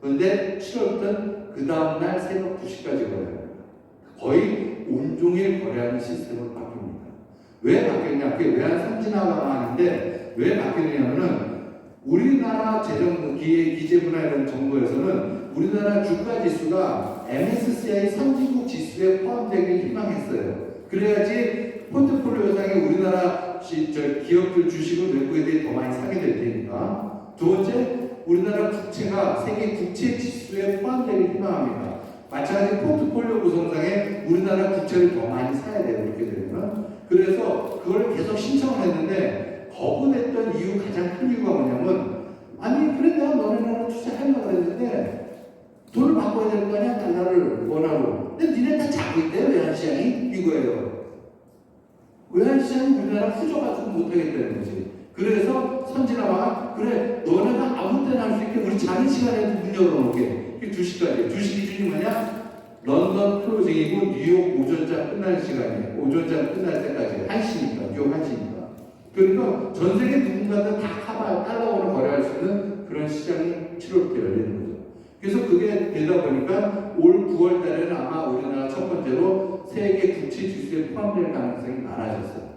그런데 7월부터는 그 다음날 새벽 2시까지 거래합니다. 거의 온종일 거래하는 시스템으로 바뀝니다. 왜 바뀌었냐? 그게 외환 선진화가하는데 왜 바뀌느냐면은 우리나라 기재부나 이런 정부에서는 우리나라 주가 지수가 MSCI 선진국 지수에 포함되길 희망했어요. 그래야지 포트폴리오상에 우리나라 기업들 주식을 외국 애들이 더 많이 사게 될 테니까. 두 번째, 우리나라 국채가 세계 국채 지수에 포함되길 희망합니다. 마찬가지 포트폴리오 구성상에 우리나라 국채를 더 많이 사야 돼요. 그렇게 되면. 그래서 그걸 계속 신청을 했는데 거부됐던 이유 가장 큰 이유가 뭐냐면 아니 그래 내가 너네 나라 투자하려고 했는데 돈을 바꿔야 될 거 아니야 달러를 원화로. 근데 니네 다 자고 있대요 외환시장이 이거예요. 외환시장이 우리나라 후져가지고 못하겠다는 거지. 그래서 선진화가 그래 너네가 아무 때나 할 수 있게 우리 자는 시간에도 문 열어놓게. 이게 2시까지. 2시 기준이 뭐냐? 런던 클로징이고 뉴욕 오전장 끝날 시간이에요. 오전장 끝날 때까지 1시니까 뉴욕 1시니까. 그러니까 전 세계 누군가든 다 달러로 거래할 수 있는 그런 시장이 7월부터 열리는 거죠. 그래서 그게 되다 보니까 올 9월 달에는 아마 우리나라 첫 번째로 세계 국채 지수에 포함될 가능성이 많아졌어요.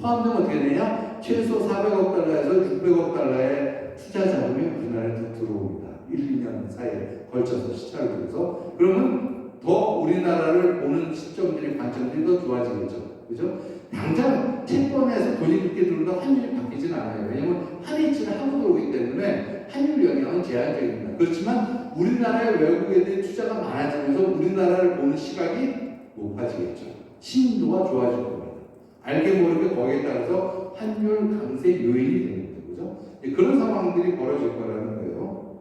포함되면 어떻게 되냐? 최소 400억 달러에서 600억 달러의 투자 자금이 우리나라에 들어옵니다. 1, 2년 사이에 걸쳐서 시차를 두고서. 그러면 더 우리나라를 보는 시점들이 관점들이 더 좋아지겠죠. 그죠? 당장 채권에서 돈이 그렇게 들어오다 환율이 바뀌진 않아요. 왜냐하면 환해치를 하고 들어오기 때문에 환율 영향은 제한적입니다. 그렇지만 우리나라의 외국 애들이 투자가 많아지면서 우리나라를 보는 시각이 높아지겠죠. 신도가 좋아질 겁니다. 알게 모르게 거기에 따라서 환율 강세 요인이 되는 거죠. 그런 상황들이 벌어질 거라는 거예요.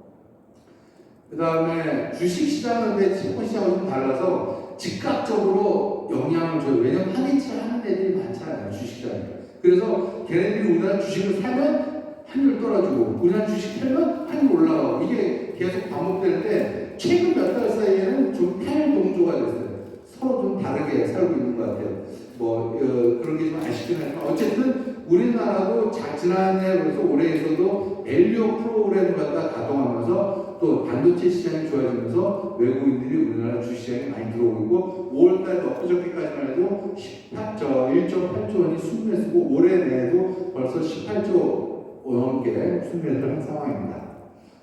그 다음에 주식시장은 채권시장은 좀 달라서 즉각적으로 영향을 줘요. 왜냐하면 환해치를 하는 애들이 많잖아요. 주식시장에. 그래서 걔네들이 우리나라 주식을 사면 환율 떨어지고 우리나라 주식 팔면 환율 올라가고 이게 계속 반복되는데 최근 몇 달 사이에는 좀 탈 동조가 됐어요. 서로 좀 다르게 살고 있는 것 같아요. 그런 게 좀 아쉽긴 하지만 어쨌든 우리나라도 지난해 그래서 올해에서도 밸류 프로그램을 갖다 가동하면서 또 반도체 시장이 좋아지면서 외국인들이 우리나라 주시장에 많이 들어오고 있고 5월달 엊그저께까지만 해도 1.8조 원이 순매수고 올해 내에도 벌써 18조 넘게 순매수를 한 상황입니다.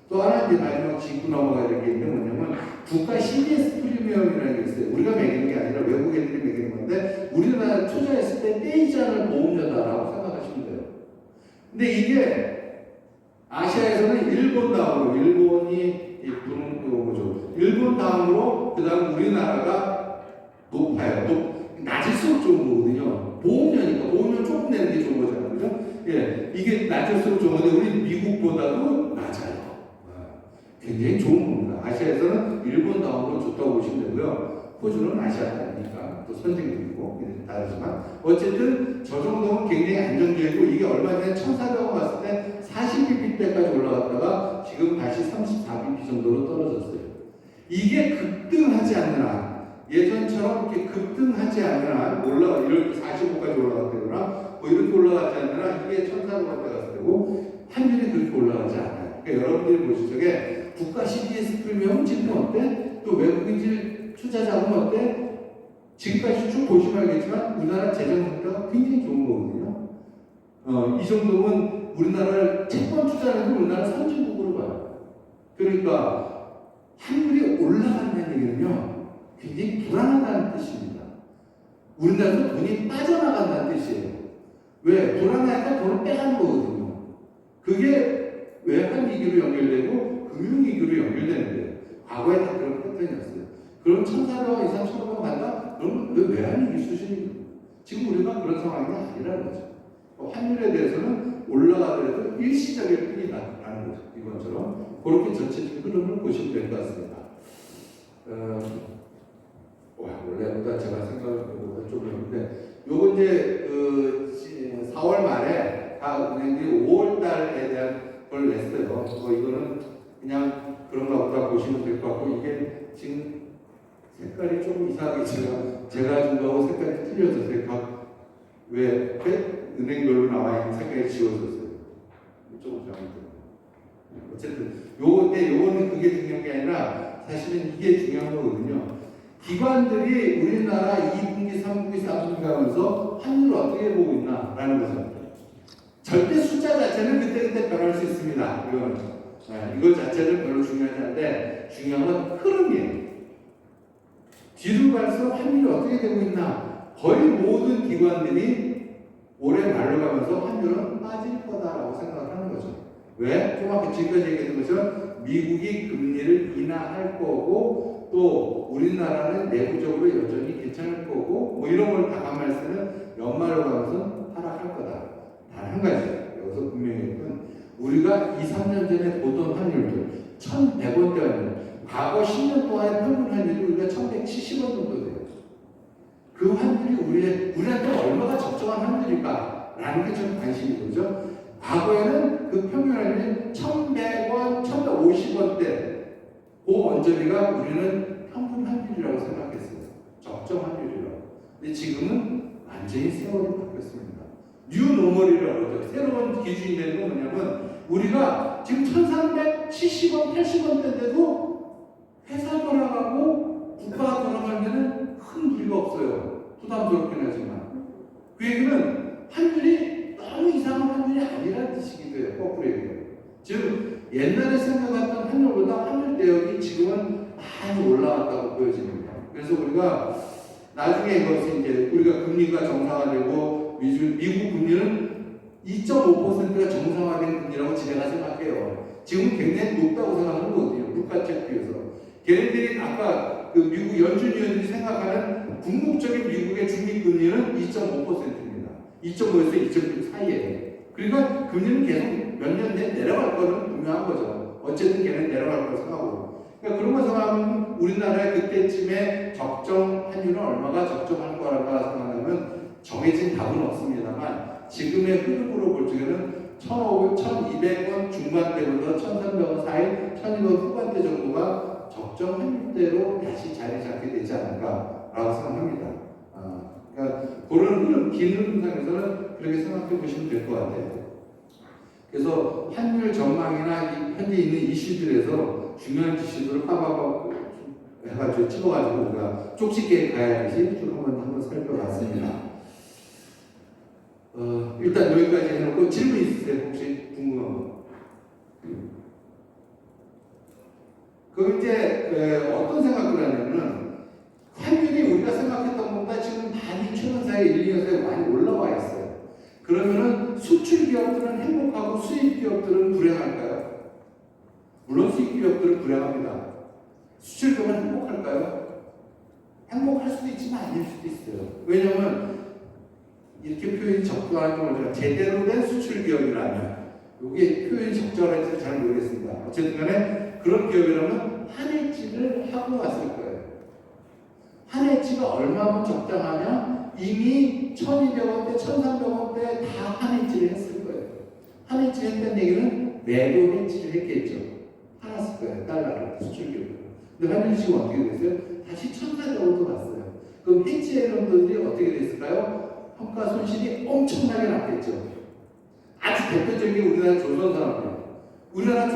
또 하나 이제 마지막 짚고 넘어가야 될 게 있는데 뭐냐면 국가 CDS 프리미엄이라는 게 있어요. 우리가 매기는 게 아니라 외국 애들이 매기는 건데 우리나라 투자했을 때 떼이지 않을 보험료다라고 생각하시면 돼요. 근데 이게 아시아에서는 일본 다음으로 일본이 일본 다음으로 그 다음 우리나라가 높아요. 낮을수록 좋은 거거든요. 보험료니까 보험료 조금 내는 게 좋은 거잖아요. 그죠? 예, 이게 낮을수록 좋은 건데 우리 미국보다도 낮아요. 굉장히 좋은 겁니다. 아시아에서는 일본 다음으로 좋다고 보시면 되고요. 호주는 아시아가 아니니까 또 선진국이고 다르지만 어쨌든 저 정도면 굉장히 안정적이고 이게 얼마 전에 1,400원 갔을 때 40bp대까지 올라갔다가 지금 다시 34bp 정도로 떨어졌어요. 이게 급등하지 않는 한 예전처럼 이렇게 급등하지 않는 한 이렇게 45까지 올라갔다거나 이렇게 올라가지 않는 한 이게 1,400원대 갔을 때고 환율이 그렇게 올라가지 않아요. 그러니까 여러분들이 보실 적에 국가 CDS 프리미엄 지금 어때? 또 외국인 투자 자금 어때? 지금까지 쭉 보시면 알겠지만 우리나라 재정 상태가 굉장히 좋은 거거든요. 이 정도면 우리나라를 채권 투자는 우리나라 선진국으로 봐요. 그러니까 환율이 올라간다는 얘기는요. 굉장히 불안하다는 뜻입니다. 우리나라에서 돈이 빠져나간다는 뜻이에요. 왜? 불안하니까 돈을 빼가는 거거든요. 그게 외환위기로 연결되고 금융위기로 연결되는데 과거에 다 그런 패턴이었어요. 그럼 1,400원 이상 1,500원 간다? 그러면 왜 외환위기 수준이에요? 지금 우리가 그런 상황이 아니라는 거죠. 환율에 대해서는 올라가더라도 일시적일 뿐이다라는 거죠. 이것처럼 그렇게 전체적인 흐름을 보시면 될 것 같습니다. 원래보다 제가 생각한 좀 그런데 요거 이제 4월 말에 다 은행들이 5월 달에 대한 걸 냈어요. 이거는 그냥 그런가 보다 보시면 될 것 같고 이게 지금 색깔이 조금 이상하게 제가 준 거하고 색깔이 틀려졌어요. 왜 은행별로 나와 있는 색깔이 지워졌어요. 조금 잘못됐어요. 어쨌든 요거는 그게 중요한 게 아니라 사실은 이게 중요한 거거든요. 기관들이 우리나라 2분기, 3분기, 4분기 하면서 환율을 어떻게 보고 있나라는 거죠. 절대 숫자 자체는 그때그때 변할 수 있습니다. 이거 자체는 별로 중요하지 않은데 중요한 건 흐름이에요. 뒤로 갈수록 환율이 어떻게 되고 있나. 거의 모든 기관들이 올해 말로 가면서 환율은 빠질 거다라고 생각을 하는 거죠. 왜? 좀 아까 지금까지 얘기했던 것처럼 미국이 금리를 인하할 거고 또 우리나라는 내부적으로 여전히 괜찮을 거고 뭐 이런 걸 다 감안할 때는 연말로 가면서 하락할 거다. 단 한 가지 여기서 분명히 우리가 2, 3년 전에 보던 환율들 1,100원대 환율 과거 10년 동안의 평균 환율이 우리가 1,170원 정도 돼요. 그 환율이 우리한테 얼마가 적정한 환율일까라는 게 좀 관심이 거죠. 과거에는 그 평균 환율이 1,100원, 1,150원대 그 언저리가 우리는 평균 환율이라고 생각했어요. 적정 환율이라고. 근데 지금은 완전히 세월이 바뀌었습니다. 뉴노멀이라고 그러죠. 새로운 기준이 되는 건 뭐냐면 우리가 지금 1,370원, 80원대인데도 회사 돌아가고 국가가 돌아가면 큰 무리가 없어요. 부담스럽긴 하지만. 그 얘기는 환율이 너무 이상한 환율이 아니라는 뜻이기도 해요. 거꾸로 얘기해요. 즉 옛날에 생각했던 환율보다 환율 대역이 지금은 많이 올라왔다고 보여집니다. 그래서 우리가 나중에 이것이 이제 우리가 금리가 정상화되고 미국 금리는 2.5%가 정상화된 금리라고 지네가 생각해요. 지금 굉장히 높다고 생각하는 거거든요. 물가책 비해서. 걔네들이 아까 그 미국 연준위원들이 생각하는 궁극적인 미국의 중립금리는 2.5%입니다. 2.5에서 2.6 사이에. 그러니까 금리는 계속 몇 년 내에 내려갈 거는 분명한 거죠. 어쨌든 걔는 내려갈 걸 생각하고. 그러니까 그런 거 생각하면 우리나라의 그때쯤에 적정 환율은 얼마가 적정한 거라고 생각하면 정해진 답은 없습니다만 지금의 흐름으로 볼 적에는 1,500, 1,200원 중반대부터 1,300원 사이, 1,200원 후반대 정도가 적정 환율대로 다시 자리 잡게 되지 않을까라고 생각합니다. 그러니까 그런 흐름, 긴 흐름상에서는 그렇게 생각해 보시면 될 것 같아요. 그래서 환율 전망이나 현재 있는 이슈들에서 중요한 지수들을 빠바바 해가지고 찍어가지고 우리가 쪽집게 가야지 쭉 한번 살펴봤습니다. 일단 여기까지 해놓고 질문 있으세요? 혹시 궁금한 거? 그럼 이제 어떤 생각을 하냐면은 환율이 우리가 생각했던 것보다 지금 많이 최근 사이에 1, 2년 사이에 많이 올라와 있어요. 그러면은 수출 기업들은 행복하고 수입 기업들은 불행할까요? 물론 수입 기업들은 불행합니다. 수출 기업은 행복할까요? 행복할 수도 있지만 아닐 수도 있어요. 왜냐하면 이렇게 표현이 적절한 걸 제대로 된 수출 기업이라면 이게 표현이 적절할지 잘 모르겠습니다. 어쨌든 간에 그런 기업이라면 한해치를 하고 왔을 거예요. 한해치가 얼마면 적당하냐? 이미 1,200원대, 1,300원대 다 한해치를 했을 거예요. 한해치 했다는 얘기는 매도 해치를 했겠죠. 팔았을 거예요. 달러를 수출 기업으로. 근데 환율이 지금 어떻게 됐어요? 다시 1,400원도 갔어요. 그럼 해치 애널들이 어떻게 됐을까요? 평가 손실이 엄청나게 났겠죠. 아주 대표적인 우리나라 조선산업이에요. 우리나라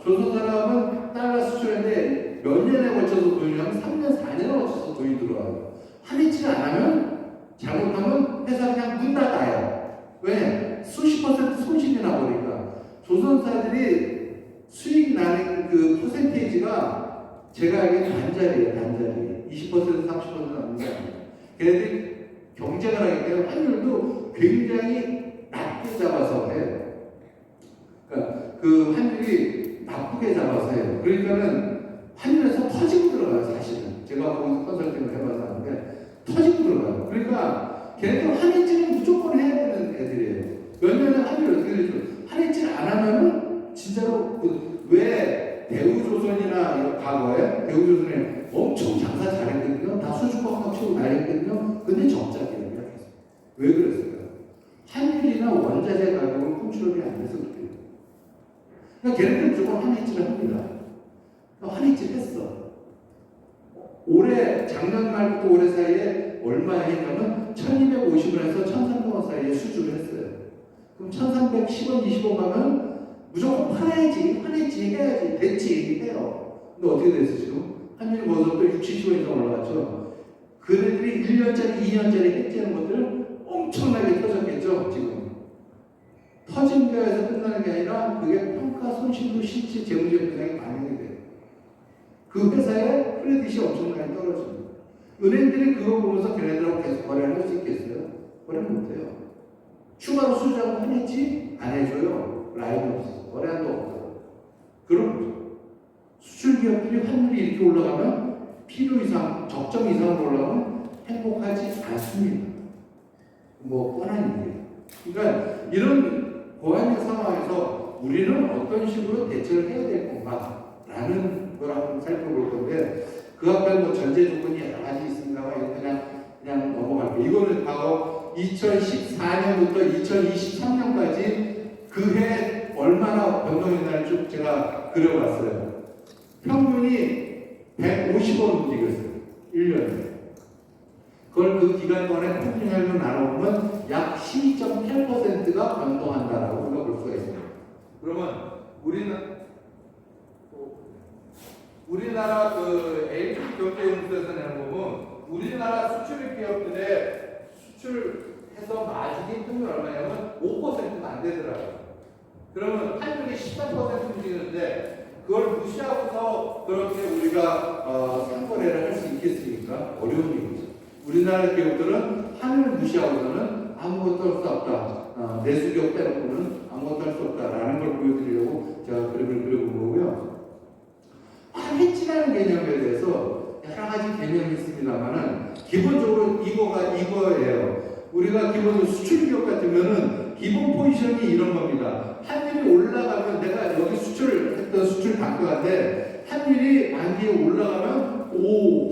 조선산업은 달러 수출인데 몇 년에 걸쳐서 돈이 나면 3년, 4년에 걸쳐서 돈이 들어와요. 한해치를 안 하면 잘못하면 회사 그냥 문 닫아요. 왜? 수십 퍼센트 손실이 나버리니까. 조선사들이 수익 나는 그 퍼센테이지가 제가 알기로는 단자리예요. 단자리. 20%, 30% 남는 게 아니에요. 걔네들이 경쟁을 하기 때문에 환율도 굉장히 낮게 잡아서 해요. 그러니까 그 환율이 나쁘게 잡아서 해요. 그러니까는 환율에서 터지고 들어가요, 사실은. 제가 거기서 컨설팅을 해봐서 하는데 터지고 들어가요. 그러니까 걔네들 한해치는 무조건 해야 되는 애들이에요. 몇 년에 환율을 어떻게 되죠? 한해치를 안 하면은 진짜로 왜 대우조선이나 과거에 대우조선에 엄청 장사 잘했거든요. 다 수주권 치고 날렸거든요. 근데 적자기예요. 왜 그랬을까요? 환율이나 원자재 가격은 컨트롤이 안 돼서 그래요. 그러니까 걔네들 무조건 한해치를 합니다. 한해치를 했어. 올해 작년 말부터 올해 사이에 얼마에 했냐면 1250원에서 1300원 사이에 수주를 했어요. 그럼 1310원, 20원 가면 무조건 화냈지 해야지 됐지 해요. 근데 어떻게 됐어 지금? 환율이 벌써 또 60, 70원 이상 올라갔죠. 그들이 1년짜리, 2년짜리 해지하는 것들은 엄청나게 터졌겠죠 지금. 터진 거에서 끝나는 게 아니라 그게 평가 손실도 실제 재무적 부상에 반영이 돼요. 그 회사의 크레딧이 엄청나게 떨어집니다. 은행들이 그거 보면서 걔네들하고 계속 거래를 할 수 있겠어요? 거래 못해요. 추가로 수주하고 하겠지? 안 해줘요. 라인이 없어서 거래한도 없어요. 그런 거죠. 수출 기업들이 환율이 이렇게 올라가면 필요 이상, 적정 이상으로 올라가면 행복하지 않습니다. 뭐 뻔한 일이에요. 그러니까 이런 고환의 상황에서 우리는 어떤 식으로 대처를 해야 될 건가라는 걸 한번 살펴볼 건데 그 앞에 뭐 전제 조건이 여러 가지 있습니다만 이거 그냥 넘어갈게요. 이거는 과거 2014년부터 2023년까지 그 해 얼마나 변동했나를 쭉 제가 그려봤어요. 평균이 150원 움직였어요. 1년에. 그걸 그 기간 동안에 평균율로 나눠보면 약 12.8%가 변동한다라고 우리가 볼 수가 있습니다. 그러면 우리나라 그 LG 경제연구소에서 내는 보면 우리나라 수출 기업들의 수출해서 마진이 평균 얼마냐면 5%가 안 되더라고요. 그러면 환율이 18% 움직이는데 그걸 무시하고서 그렇게 우리가 상거래를 할 수 있겠습니까? 어려운 일이죠. 우리나라 기업들은 환율을 무시하고서는 아무것도 할 수 없다. 내수기업 빼놓고는 아무것도 할 수 없다라는 걸 보여드리려고 제가 그림을 그려본 거고요. 해지라는 개념에 대해서 여러 가지 개념이 있습니다만은 기본적으로 이거예요. 우리가 기본적으로 수출기업 같으면은 기본 포지션이 이런 겁니다. 환율이 올라가면 내가 여기 수출했던 수출 단가인데 환율이 만기에 올라가면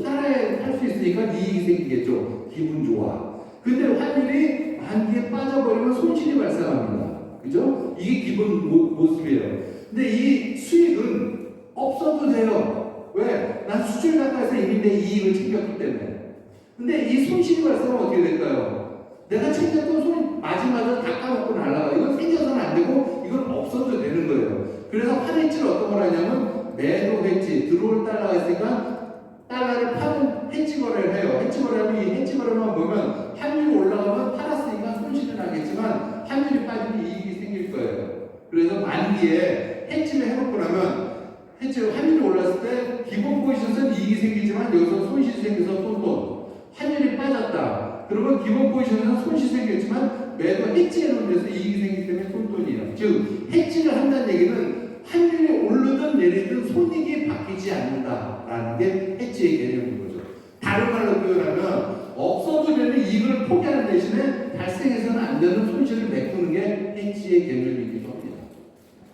하나에 할 수 있으니까 이익이 생기겠죠. 기분 좋아. 근데 환율이 만기에 빠져버리면 손실이 발생합니다. 그죠? 이게 기본 모습이에요. 근데 이 수익은 없어도 돼요. 왜? 난 수출 단가에서 이미 내 이익을 챙겼기 때문에. 근데 이 손실이 발생하면 어떻게 될까요? 내가 챙겼던 손이 마지막에 다 까먹고 날아가. 이건 생겨서는 안 되고 이건 없어도 되는 거예요. 그래서 환해지를 어떤 걸 하냐면 매도 해지, 들어올 달러가 있으니까 달러를 파는 해지 거래를 해요. 해지 거래하면 이 해지 거래만 보면 환율이 올라가면 팔았으니까 손실은 나겠지만 환율이 빠지면 이익이 생길 거예요. 그래서 만기에 해지를 해놓고 나면 환율이 올랐을 때 기본 포지션은 이익이 생기지만 여기서 손실이 생겨서 돈. 환율이 빠졌다. 그러면 기본 포지션은 손실이 생겼지만 매도 해지해놓은 데서 이익이 생기기 때문에 손돈이에요. 즉 해지를 한다는 얘기는 환율이 오르든 내리든 손익이 바뀌지 않는다라는 게 해지의 개념인 거죠. 다른 말로 표현하면 없어도 되는 이익을 포기하는 대신에 발생해서는 안 되는 손실을 메꾸는 게 해지의 개념이기도 합니다.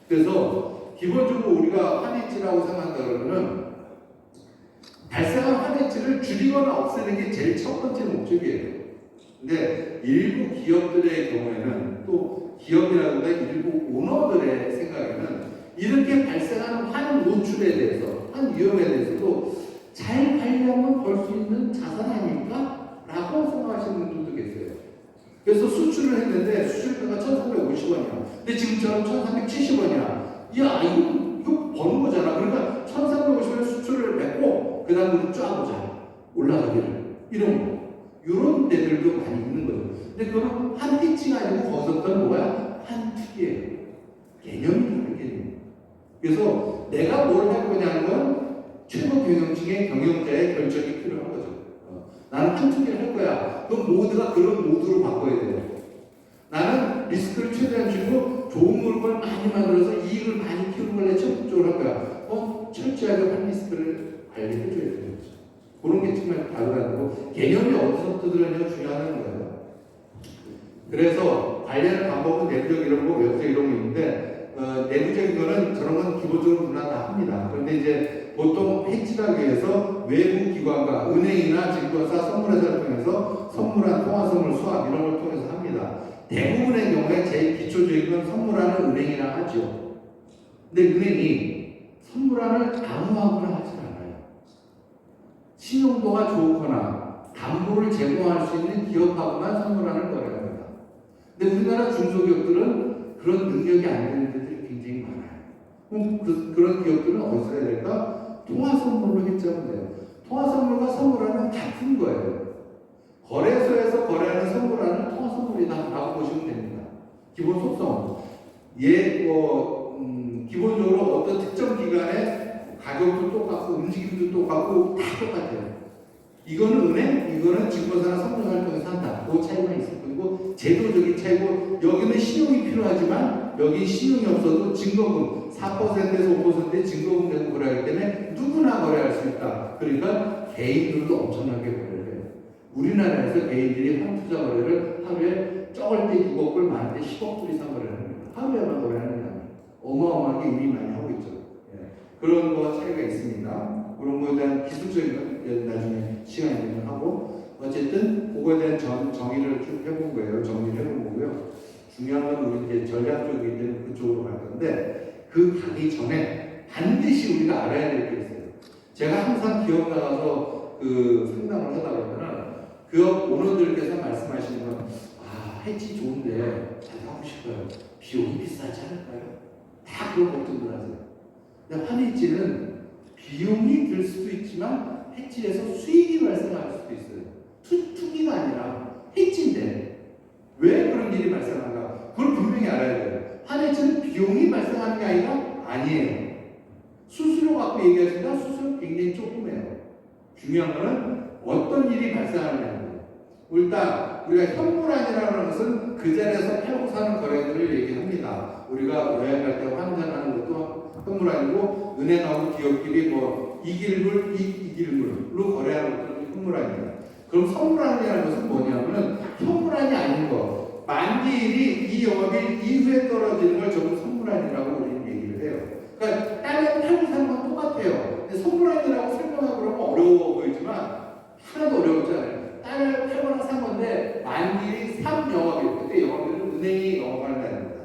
그래서 기본적으로 우리가 환해지라고 생각한다 그러면 발생한 환해지를 줄이거나 없애는 게 제일 첫 번째 목적이에요. 근데 일부 기업들의 경우에는 또 기업이라든가 일부 오너들의 생각에는 이렇게 발생하는 환 노출에 대해서, 환 위험에 대해서도 잘 관리하면 벌 수 있는 자산 아닐까? 라고 생각하시는 분들도 계세요. 그래서 수출을 했는데 수출가가 1,350원이야. 근데 지금처럼 1,370원이야. 야, 이거 버는 거잖아. 그러니까 1,350원에 수출을 맺고 그 다음으로 쫙 보자. 올라가기를. 이런 거. 이런 데들도 많이 있는 거죠. 근데 그건 한 해치가 아니고 거기서부터는 뭐야? 한 투기예요. 개념이 다른 개념이에요. 그래서 내가 뭘 할 거냐는 건 최고 경영층의 경영자의 결정이 필요한 거죠. 나는 한 투기를 할 거야. 그럼 모두가 그런 모드로 바꿔야 돼요. 나는 리스크를 최대한 줄이고 좋은 물건을 많이 만들어서 이익을 많이 키우는 걸 내 적극적으로 할 거야. 철저하게 한 리스크를 관리해줘야 되는 거죠. 그런 게 정말 다르다고 개념이 어디서부터 들어있냐가 중요한 거예요. 그래서 관리하는 방법은 내부적 이런 거, 외부적 이런 거 있는데 내부적인 거는 저런 건 기본적으로 누나 다 합니다. 그런데 이제 보통 해지하기 위해서 외부 기관과 은행이나 증권사, 선물회사를 통해서 선물한 통화선물 수합 이런 걸 통해서 합니다. 대부분의 경우에 제일 기초적인 건 선물하는 은행이라 하죠. 근데 은행이 선물하는 아무하거나 하지 않아요. 신용도가 좋거나 담보를 제공할 수 있는 기업하고만 선물하는 거랍니다. 근데 우리나라 중소기업들은 그런 능력이 안 되는 데들이 굉장히 많아요. 그런 기업들은 어디서 해야 될까? 통화선물로 해지하면 돼요. 통화선물과 선물하는 같은 거예요. 거래소에서 거래하는 선물하는 통화선물이다라고 보시면 됩니다. 기본 속성. 기본적으로 어떤 특정 기간에 가격도 똑같고 움직임도 똑같고 다 똑같아요. 이거는 은행, 이거는 증권사나 선물사를 통해서 한다. 그 차이만 있을 뿐이고 제도적인 차이고 여기는 신용이 필요하지만 여기 신용이 없어도 증거금 4%에서 5%의 증거금 내고 거래하기 때문에 누구나 거래할 수 있다. 그러니까 개인들도 엄청나게 거래를 해요. 우리나라에서 개인들이 환투자 거래를 하루에 적을 때 6억 불, 많을 때 10억 불 이상 거래를 합니다. 하루에만 거래하는 게 아니에요. 어마어마하게 이미 많이 하고 있죠. 예. 그런 거와 차이가 있습니다. 그런 거에 대한 기술적인 건 나중에 시간이 되면 하고 어쨌든 그거에 대한 정의를 쭉 해본 거예요. 정리를 해본 거고요. 중요한 건 우리 이제 전략적이기 때문에 그쪽으로 갈 건데 그 가기 전에 반드시 우리가 알아야 될 게 있어요. 제가 항상 기업 나가서 그 상담을 하다 보면은 기업 오너들께서 말씀하시는 건 해치 좋은데 잘 하고 싶어요. 비용이 비싸지 않을까요? 다 그런 걱정들 하세요. 근데 환해지는 비용이 들 수도 있지만 해지에서 수익이 발생할 수도 있어요. 투기가 아니라 해지인데 왜 그런 일이 발생한가? 그걸 분명히 알아야 돼요. 환해지는 비용이 발생하는 게 아니에요. 수수료 갖고 얘기하시니까 수수료 굉장히 조금해요. 중요한 거는 어떤 일이 발생하느냐예요. 일단 우리가 현물환이라는 것은 그 자리에서 팔고 사는 거래들을 얘기합니다. 우리가 여행 갈 때 환전하는 것도 현물환이고 은행하고 기업끼리 뭐 이길물로 거래하는 것도 현물환입니다. 그럼 선물환이라는 것은 뭐냐면은 현물환이 아닌 거 만기일이 이 영업일 이후에 떨어지는 걸 전부 선물환이라고 우리는 얘기를 해요. 그러니까 다른 팔고 사는 건 똑같아요. 근데 선물환이라고 설명하고 그러면 어려워 보이지만 하나도 어려웠지 않아요. 땅을 팔거나 산 건데 만기일이 3영업일 그때 영업일은 은행이 영업하는 날입니다.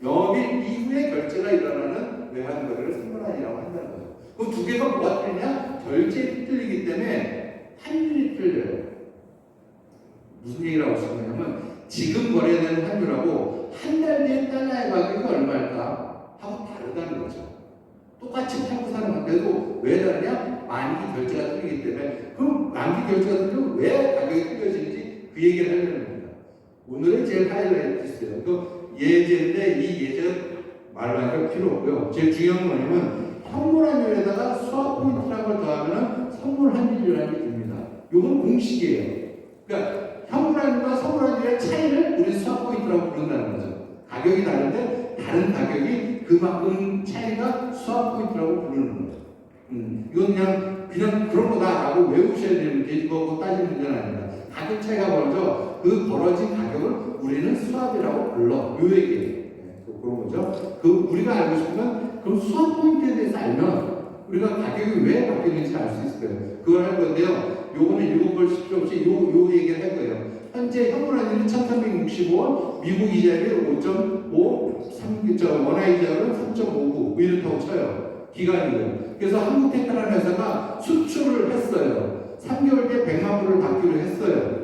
영업일 이후에 결제가 일어나는 외환거래를 선물환이라고 한다는 거죠. 그 두 개가 뭐가 틀리냐? 결제이 틀리기 때문에 환율이 틀려요. 무슨 얘기를 하고 싶냐면 지금 거래되는 환율하고 한 달 뒤에 달러의 가격이 얼마일까 하고 다르다는 거죠. 똑같이 팔고 사는 건데도 왜 다르냐? 만기 결제가 틀리기 때문에. 그럼 만기 결제가 틀리면 왜 가격이 틀려지는지 그 얘기를 하려는 겁니다. 오늘은 제일 하이라이트였어요. 그 예제인데 이 예제는 말로 하니까 필요 없고요. 제일 중요한 건 뭐냐면 현물환율에다가 수학 포인트라는 걸 더하면 선물환율이라는 게 됩니다. 이건 공식이에요. 그러니까 현물환율과 선물환율의 차이를 우리 수학 포인트라고 부른다는 거죠. 가격이 다른데 다른 가격이 그만큼 차이가 수학 포인트라고 부르는 거예요. 이건 그냥 그런 거다라고 외우셔야 되는데 이거 따지는 문제는 아닙니다. 가격 차이가 벌어져 그 벌어진 가격을 우리는 수학이라고 불러. 요 얘기예요. 네, 그런 거죠. 우리가 알고 싶으면 그럼 수학 포인트에 대해서 알면 우리가 가격이 왜 바뀌는지 알 수 있을 거예요. 그걸 할 건데요. 요거는 읽어볼 필요 없이 요 얘기를 할 거예요. 현재 현물환율이 1,365원, 미국 이자율이 5.5, 원화 이자율은 3.59 이렇다고 쳐요. 기간이고요. 그래서 한국테크라는 회사가 수출을 했어요. 3개월 뒤에 100만 불을 받기로 했어요.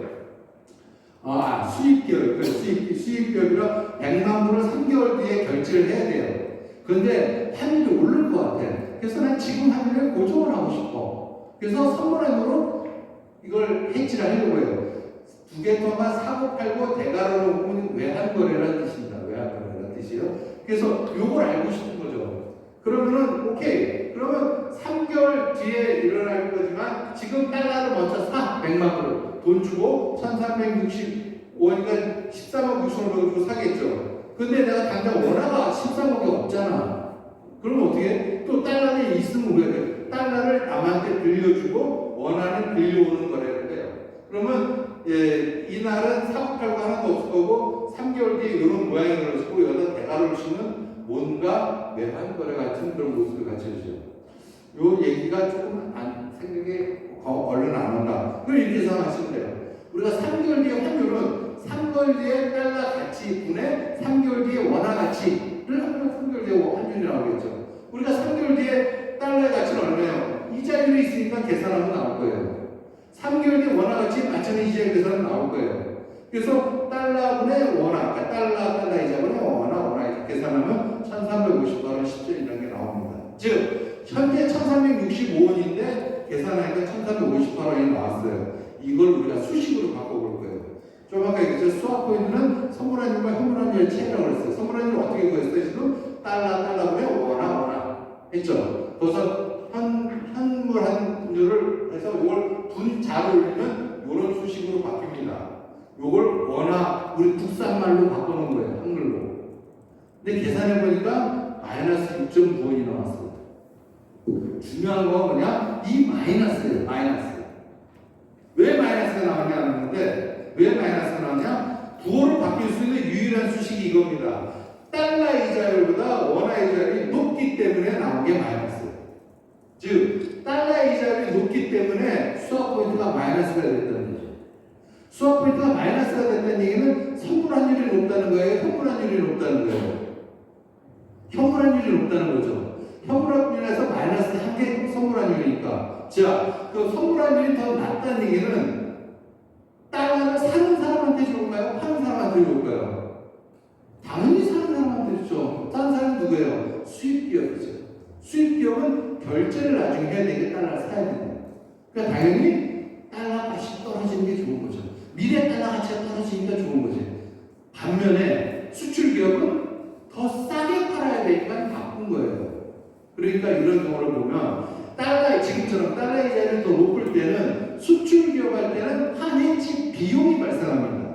수입기업, 수입기업이라 100만 불을 3개월 뒤에 결제를 해야 돼요. 그런데 환율이 오를 것 같아. 그래서 난 지금 환율을 고정을 하고 싶어. 그래서 선물환으로 이걸 해지를 하려고 해요. 두 개 동안 사고 팔고 대가로로 보면 외환거래라는 뜻입니다. 외환거래라는 뜻이에요. 그래서 요걸 알고 싶은 거죠. 그러면은 오케이. 그러면 3개월 뒤에 일어날 거지만 지금 달러를 먼저 사. 100만 불. 돈 주고 1365원이니까 13억 6천원을 주고 사겠죠. 근데 내가 당장 원화가 13억이 없잖아. 그러면 어떻게 해? 또 달러는 있으면 왜 달러를 남한테 빌려주고 원화는 빌려오는 거래를 해요. 그러면 이날은 사고 팔고 하나도 없을 거고 3개월 뒤에 이런 모양이 그러시고 여기다 대가를 치면 뭔가 외환거래 같은 그런 모습을 갖춰주죠. 요 얘기가 조금 생각에 얼른 안 온다. 그럼 이렇게 생각하시면 돼요. 우리가 3개월 뒤에 환율은 3개월 뒤에 달러 가치 분의 3개월 뒤에 원화 가치를 하면 3개월 뒤에 환율이 나오겠죠. 우리가 3개월 뒤에 달러의 가치는 얼마예요? 이자율이 있으니까 계산하면 나올 거예요. 3개월 뒤에 원화 가치 맞추는 이자율 계산은 나올 거예요. 그래서 달러분의 원화, 달러 이자분의 원화 이자 계산하면 1350만 원 10전이라는 게 나옵니다. 즉 현재 1365원인데 계산하니까 1358원이 나왔어요. 이걸 우리가 수식으로 바꿔볼 거예요. 좀 아까 얘기했죠. 수학 포인트는 선물환율과 현물환율의 차이라고 그랬어요. 선물환율을 어떻게 구했어요? 지금 달러분의 원화 했죠. 그래서 현물환율을 해서 이걸 분자로 올리면 이런 수식으로 바뀝니다. 이걸 원화 우리 국산말로 바꿔놓은 거예요. 한글로. 근데 계산해보니까 마이너스 6.9원이 나왔어요. 중요한 건 뭐냐? 이 마이너스예요. 마이너스. 왜 마이너스가 나오냐는데 왜 마이너스가 나오냐? 부호를 바뀔 수 있는 유일한 수식이 이겁니다. 달러 이자율보다 원화 이자율이 높기 때문에 나온 게 마이너스예요. 즉 달러 이자율이 높기 때문에 수학 포인트가 마이너스가 됐다는 거죠. 수학 포인트가 마이너스가 됐다는 얘기는 선물환율이 높다는 거예요? 현물환율이 높다는 거예요? 현물환율이 높다는 거죠. 현물환율에서 마이너스 한 개 선물환율이니까. 자, 그 선물환율이 더 낮다는 얘기는 달러를 사는 사람한테 좋을까요? 파는 사람한테 좋을까요? 당연히 사는 사람한테 좋죠. 사는 사람은 누구예요? 수입기업이죠. 수입기업은 결제를 나중에 해야 되게 달러를 사야 됩니다. 그러니까 당연히 달러 값이 떨어지는 게 좋은 거죠. 미래 달러 가치가 떨어지니까 좋은 거지. 반면에 수출기업은 더 싸게 팔아야 되니까 나쁜 거예요. 그러니까 이런 경우를 보면 지금처럼 달러 이자율이 더 높을 때는 수출기업 할 때는 한해치 비용이 발생합니다.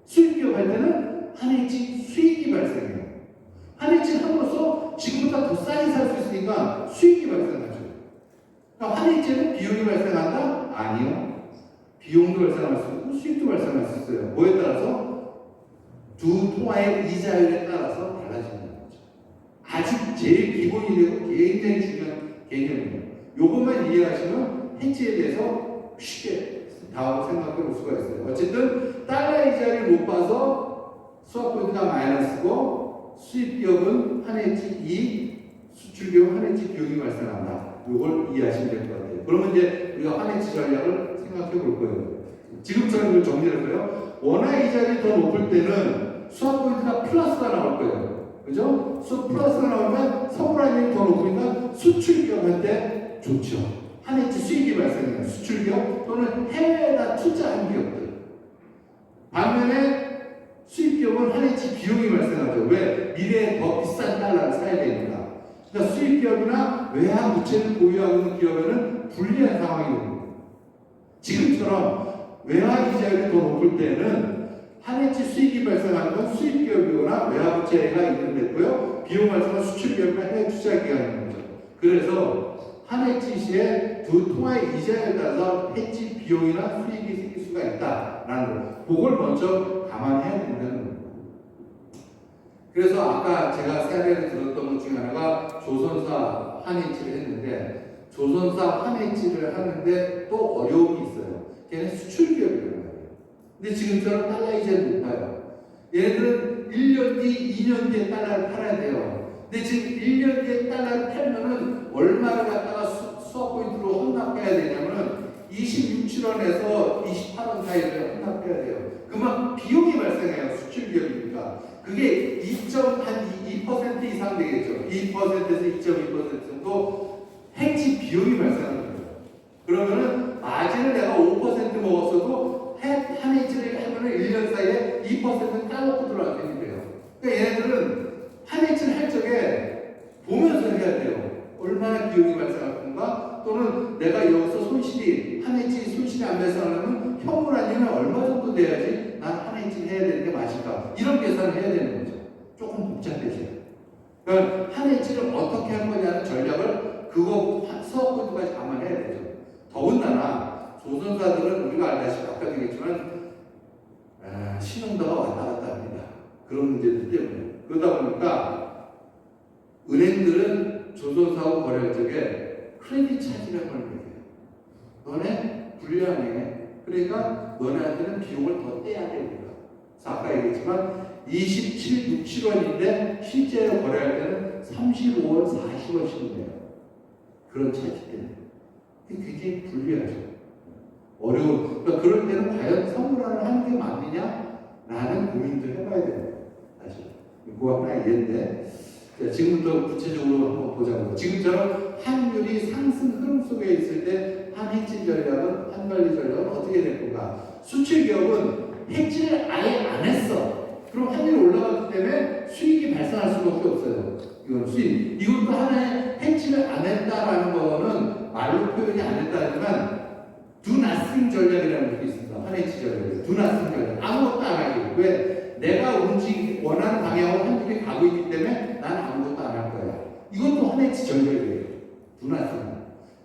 수입기업 할 때는 한해치 수익이 발생해요. 한해치 함으로써 지금보다 더 싸게 살 수 있으니까 수익이 발생하죠. 그러니까 한해치는 비용이 발생한다? 아니요. 비용도 발생할 수 있고 수익도 발생할 수 있어요. 뭐에 따라서? 두 통화의 이자율에 따라서 달라지는 거죠. 아직 제일 기본이 되고 굉장히 중요한 개념이에요. 요것만 이해하시면 해치에 대해서 쉽게 다음 생각해 볼 수가 있어요. 어쨌든 달러 이자율이 높아서 수학 포인트가 마이너스고 수입기업은 한해치 2, 수출기업은 한해치 비용이 발생한다. 요걸 이해하시면 될 것 같아요. 그러면 이제 우리가 한해치 전략을 생각해 볼 거예요. 지금처럼 이걸 정리해서요. 원화 이자율이 더 높을 때는 수학 포인트가 플러스가 나올 거예요. 그죠? 플러스가 나오면 선물환율이 더 높으니까 수출기업한테 좋죠. 한해치 수익이 발생해요. 수출기업 또는 해외에다 투자한 기업들. 반면에 수입기업은 한해치 비용이 발생하죠. 왜? 미래에 더 비싼 달러를 사야 되니까. 그러니까 수입기업이나 외화 부채를 보유하고 있는 기업에는 불리한 상황이 됩니다. 지금처럼 외화 이자율이 더 높을 때는 한해치 수익이 발생하는 건 수입기업이거나 외화부채가 있는데고요. 비용 발생은 수출기업이나 해외 투자기관인 거죠. 그래서 한해치 시에 두 통화의 이자에 따라서 해치 비용이나 수익이 생길 수가 있다라는 거. 그걸 먼저 감안해야 된다는 겁니다. 그래서 아까 제가 사례를 들었던 것 중에 하나가 조선사 한해치를 했는데 조선사 한해치를 하는데 또 어려움이 있어요. 걔는 수출기업이에요. 근데 지금처럼 달러 이자율이 높아요. 얘네들은 1년 뒤, 2년 뒤에 달러를 팔아야 돼요. 근데 지금 1년 뒤에 달러를 팔면은 얼마를 갖다가 수학 포인트로 혼납해야 되냐면은 26, 7원에서 28원 사이를 혼납해야 돼요. 그만 비용이 발생해요. 수출기업이니까. 그게 2% 이상 되겠죠. 2%에서 2.2% 정도 해치 비용이 발생하는 거예요. 그러면은 마진을 내가 5% 먹었어도 한해치를 하면은 1년 사이에 2% 따놓고 들어가게 돼요. 그러니까 얘네들은 한해치를 할 적에 보면서 해야 돼요. 얼마나 비용이 발생할 건가? 또는 내가 여기서 한해치 손실이 안 발생하려면 현물환율은 얼마 정도 돼야지 난 한해치를 해야 되는 게 맞을까? 이런 계산을 해야 되는 거죠. 조금 복잡해져요. 그러니까 한해치를 어떻게 할 거냐는 전략을 그거 수업 포인트까지 감안해야 되죠. 더군다나 조선사들은 우리가 알다시피 아까 얘기했지만 신용도가 왔다 갔다 합니다. 그런 문제들 때문에. 그러다 보니까 은행들은 조선사하고 거래할 적에 크레딧 차지라는 걸 매겨요. 너네 불리하네. 그러니까 너네한테는 비용을 더 떼야 됩니다. 그래서 아까 얘기했지만 27, 6, 7원인데 실제로 거래할 때는 35원, 40원씩 내요. 그런 차지 때문에. 굉장히 불리하죠. 어려운. 그러니까 그럴 때는 과연 선물환을 하는 게 맞느냐? 라는 고민도 해봐야 됩니다. 사실. 고맙다 이랬는데 자, 지금부터 구체적으로 한번 보자고요. 지금처럼 환율이 상승 흐름 속에 있을 때 한해치 전략은 한관리 전략은 어떻게 될 건가? 수출 기업은 해지를 아예 안 했어. 그럼 환율이 올라갔기 때문에 수익이 발생할 수밖에 없어요. 이건 수익. 이것도 하나의 해지를 안 했다라는 거는 말로 표현이 안 했다지만 do nothing 전략이라는 게 있습니다. 한해치 전략. do nothing 전략. 아무것도 안 하기. 왜? 내가 원하는 방향으로 환율이 가고 있기 때문에 난 아무것도 안 할 거야. 이것도 한해치 전략이에요. do nothing.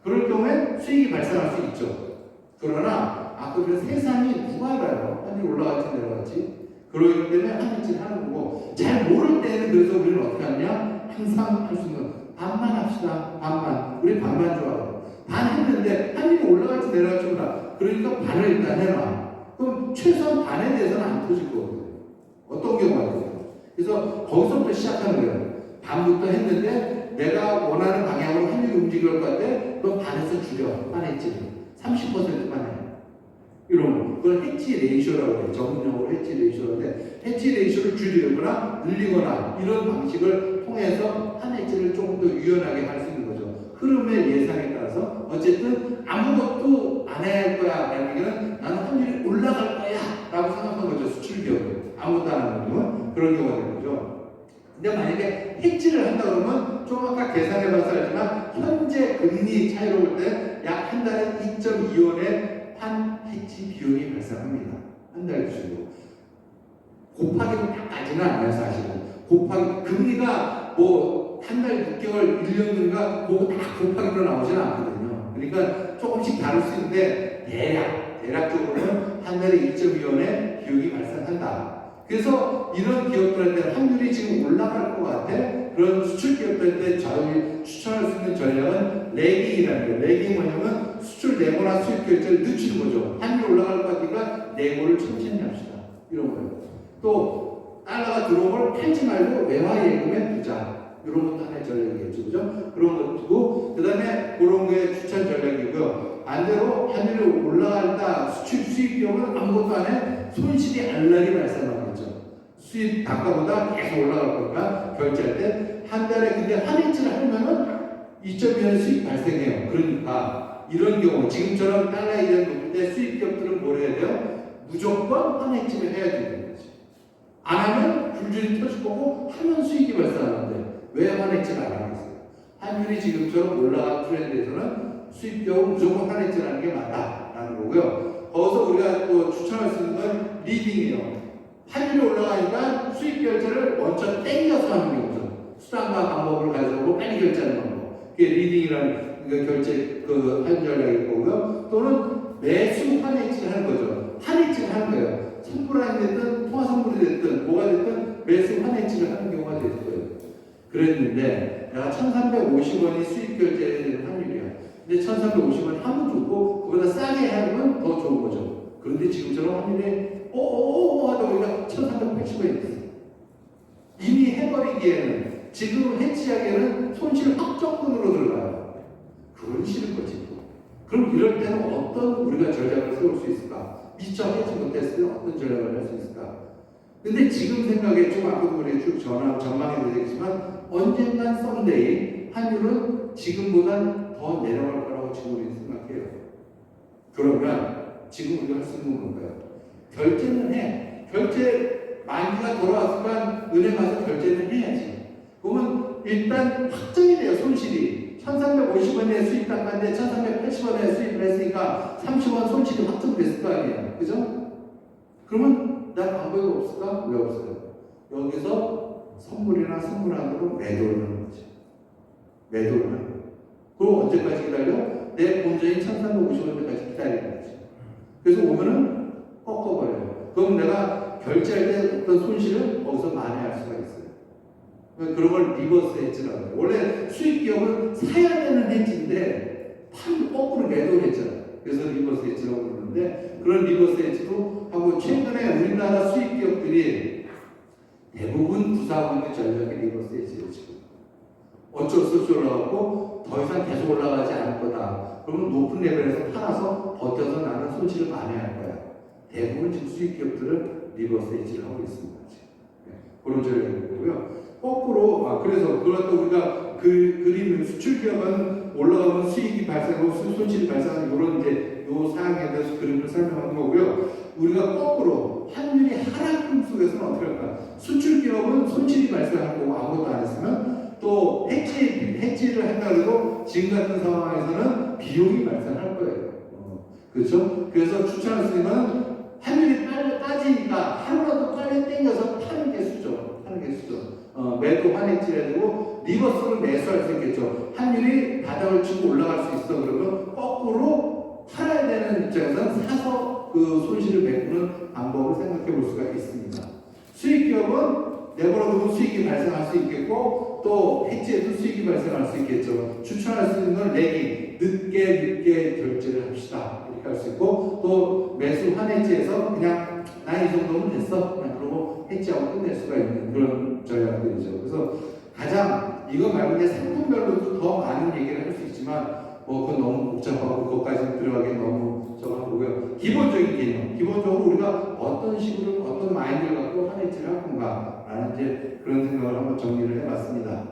그럴 경우에 수익이 발생할 수 있죠. 그러나 그래서 세상이 누가 알아요? 환율이 올라갈지 내려갈지. 그러기 때문에 한해치를 하는 거고 잘 모를 때는 그래서 우리는 어떻게 하냐? 항상 할 수 있는 반만 합시다. 반만. 우리 반만 좋아해요. 반 했는데 환율이 올라갈지 내려갈지 몰라. 그러니까 반을 일단 해놔. 그럼 최소한 반에 대해서는 안 터질 거거든요. 어떤 경우가 있어요. 그래서 거기서부터 시작하는 거예요. 반부터 했는데 내가 원하는 방향으로 환율이 움직일 것 같아. 그럼 반에서 줄여. 반했지. 30%만 해. 이런 거. 그걸 해치 레이쇼라고 해요. 전문용어로 해치 레이쇼인데 해치 레이쇼를 줄이거나 늘리거나 이런 방식을 통해서 한 해치를 조금 더 유연하게 할 수 있는 거죠. 흐름의 예상에 따라서 어쨌든 아무것도 안 해야 할 거야 라는 얘기는 나는 환율이 올라갈 거야 라고 생각한 거죠. 수출 기업은 아무것도 안 하는 경우는 그런 경우가 되는 거죠. 근데 만약에 해지를 한다 그러면 좀 아까 계산해봐서 알지만 현재 금리 차이로 볼 때 약 한 달에 2.2원의 한 해지 비용이 발생합니다. 한 달 기준으로. 곱하기도 딱 나지는 않아요, 사실은. 곱하기, 금리가 뭐, 한 달, 6개월, 1년인가, 그거 다 곱하기로 나오지는 않거든요. 그러니까 조금씩 다를 수 있는데, 대략적으로는 한 달에 1.2원의 비용이 발생한다. 그래서 이런 기업들한테 환율이 지금 올라갈 것 같아. 그런 수출 기업들한테 저희 추천할 수 있는 전략은 레깅이라는 거예요. 레깅이 뭐냐면 수출 내고나 수입 결제를 늦추는 거죠. 환율이 올라갈 것 같으니까 내고를 천천히 합시다. 이런 거예요. 또 달러가 들어온 걸 팔지 말고 외화 예금에 두자. 이런 것도 하나의 전략이겠죠. 그죠? 그런 것도 그 다음에 그런 거에 추천 전략이고요. 반대로 환율이 올라간다. 수출 수입 기업은 아무것도 안 해. 손실이 알라리 발생하겠죠. 수입 단가보다 계속 올라갈 거니까 결제할 때 한 달에 근데 한해치를 하면은 2.2원 수익 발생해요. 그러니까 이런 경우 지금처럼 달러에 대한 높을 때 수입 기업들은 뭘 해야 돼요? 무조건 한해치를 해야 되는 거지. 안 하면 굴줄이 터질 거고 하면 수익이 발생하는데 왜 한해치를 안 하겠어요? 환율이 지금처럼 올라간 트렌드에서는 수입 기업은 무조건 한해치를 하는 게 맞다라는 거고요. 거기서 우리가 또 추천할 수 있는 건 리딩이에요. 환율이 올라가니까 수익 결제를 먼저 땡겨서 하는 거죠. 수단과 방법을 가지고 빨리 결제하는 방법. 그게 리딩이라는 결제 한 전략일 거고요. 또는 매수 한해치를 하는 거죠. 한해치를 하는 거예요. 선불안이 됐든 통화선불이 됐든 뭐가 됐든 매수 한해치를 하는 경우가 될 거예요. 그랬는데 내가 1,350원이 수익 결제해야 되는 환율이야. 근데 1,350원 하면 좋고 그보다 싸게 하면 더 좋은 거죠. 그런데 지금처럼 환율이 하다 보니까 1,380원이 됐어요. 이미 해버리기에는 지금 해치하기에는 손실 확정분으로 들어가요. 그건 싫은 거지. 그럼 이럴 때는 어떤 우리가 전략을 세울 수 있을까? 미처 해치 못했을 때 어떤 전략을 할 수 있을까? 근데 지금 생각에 좀 아까도 우리 쭉 전망해 드리겠지만 언젠간 썸데이 환율은 지금보다 더 내려갈 거라고 지금 우리는 생각해요. 그러면 지금 우리가 할 수 있는 건가요? 결제는 해. 결제 만기가 돌아왔으면 은행 가서 결제는 해야지. 그러면 일단 확정이 돼요, 손실이. 1,350원에 수입 단가인데 1,380원에 수입을 했으니까 30원 손실이 확정됐을 거 아니에요. 그죠? 그러면 난 방법이 없을까? 왜 없어요? 여기서 선물이나 선물안으로 매도를 하는 거지. 매도를 하는 거예요. 그럼 언제까지 기다려? 내 본전이 1,350원까지 기다리는 거지. 그래서 오면은 꺾어버려요. 그럼 내가 결제할 때 어떤 손실을 거기서 만회할 수가 있어요. 그런 걸 리버스 해지라고 해요. 원래 수입 기업은 사야 되는 해지인데 팔 거꾸로 매도를 했잖아요. 그래서 리버스 해지라고 그러는데 그런 리버스 해지도 하고 최근에 우리나라 수입 기업들이 대부분 구사하고 있는 전략이 리버스 해지예요. 지금 어쩔 수 없이 올라가고 더 이상 계속 올라가지 않을 거다. 그러면 높은 레벨에서 팔아서 버텨서 나는 손실을 만회할 거야. 대부분 지금 수입 기업들은 리버스 해지를 하고 있습니다. 그런 전략이고요. 거꾸로 그래서 그것도 우리가 그림 수출 기업은 올라가면 수익이 발생하고 손실이 발생하는 이런 이제 요 사항에 대해서 그림을 설명한 거고요. 우리가 거꾸로 환율이 하락금 속에서는 어떻게 할까? 수출 기업은 손실이 발생할 거고 아무것도 안 했으면 또 해지를 한다 해도 지금 같은 상황에서는 비용이 발생할 거예요. 그렇죠? 그래서 추천할 수 있는 환율이 빨리 따지니까 하루라도 빨리 땡겨서 파는 게 수죠. 매도 환해지해야 되고 리버스로 매수할 수 있겠죠. 환율이 바닥을 치고 올라갈 수 있어. 그러면 거꾸로 팔아야 되는 입장에서는 사서 그 손실을 메꾸는 방법을 생각해 볼 수가 있습니다. 수익 기업은 내버려두면 수익이 발생할 수 있겠고 또 해지해도 수익이 발생할 수 있겠죠. 추천할 수 있는 레깅 늦게 결제를 합시다. 이렇게 할 수 있고 또 매수 환해지해서 그냥 나 이 정도면 됐어. 그냥 그러고 해지하고 끝낼 수가 있는 그런 전략들이죠. 그래서 가장 이거 말고 이제 상품별로도 더 많은 얘기를 할 수 있지만 그건 너무 복잡하고 그것까지 들어가기 너무 적어보고요. 기본적인 개념, 기본적으로 우리가 어떤 식으로 어떤 마인드를 갖고 환해지를 할 건가라는 이제 그런 생각을 한번 정리를 해봤습니다.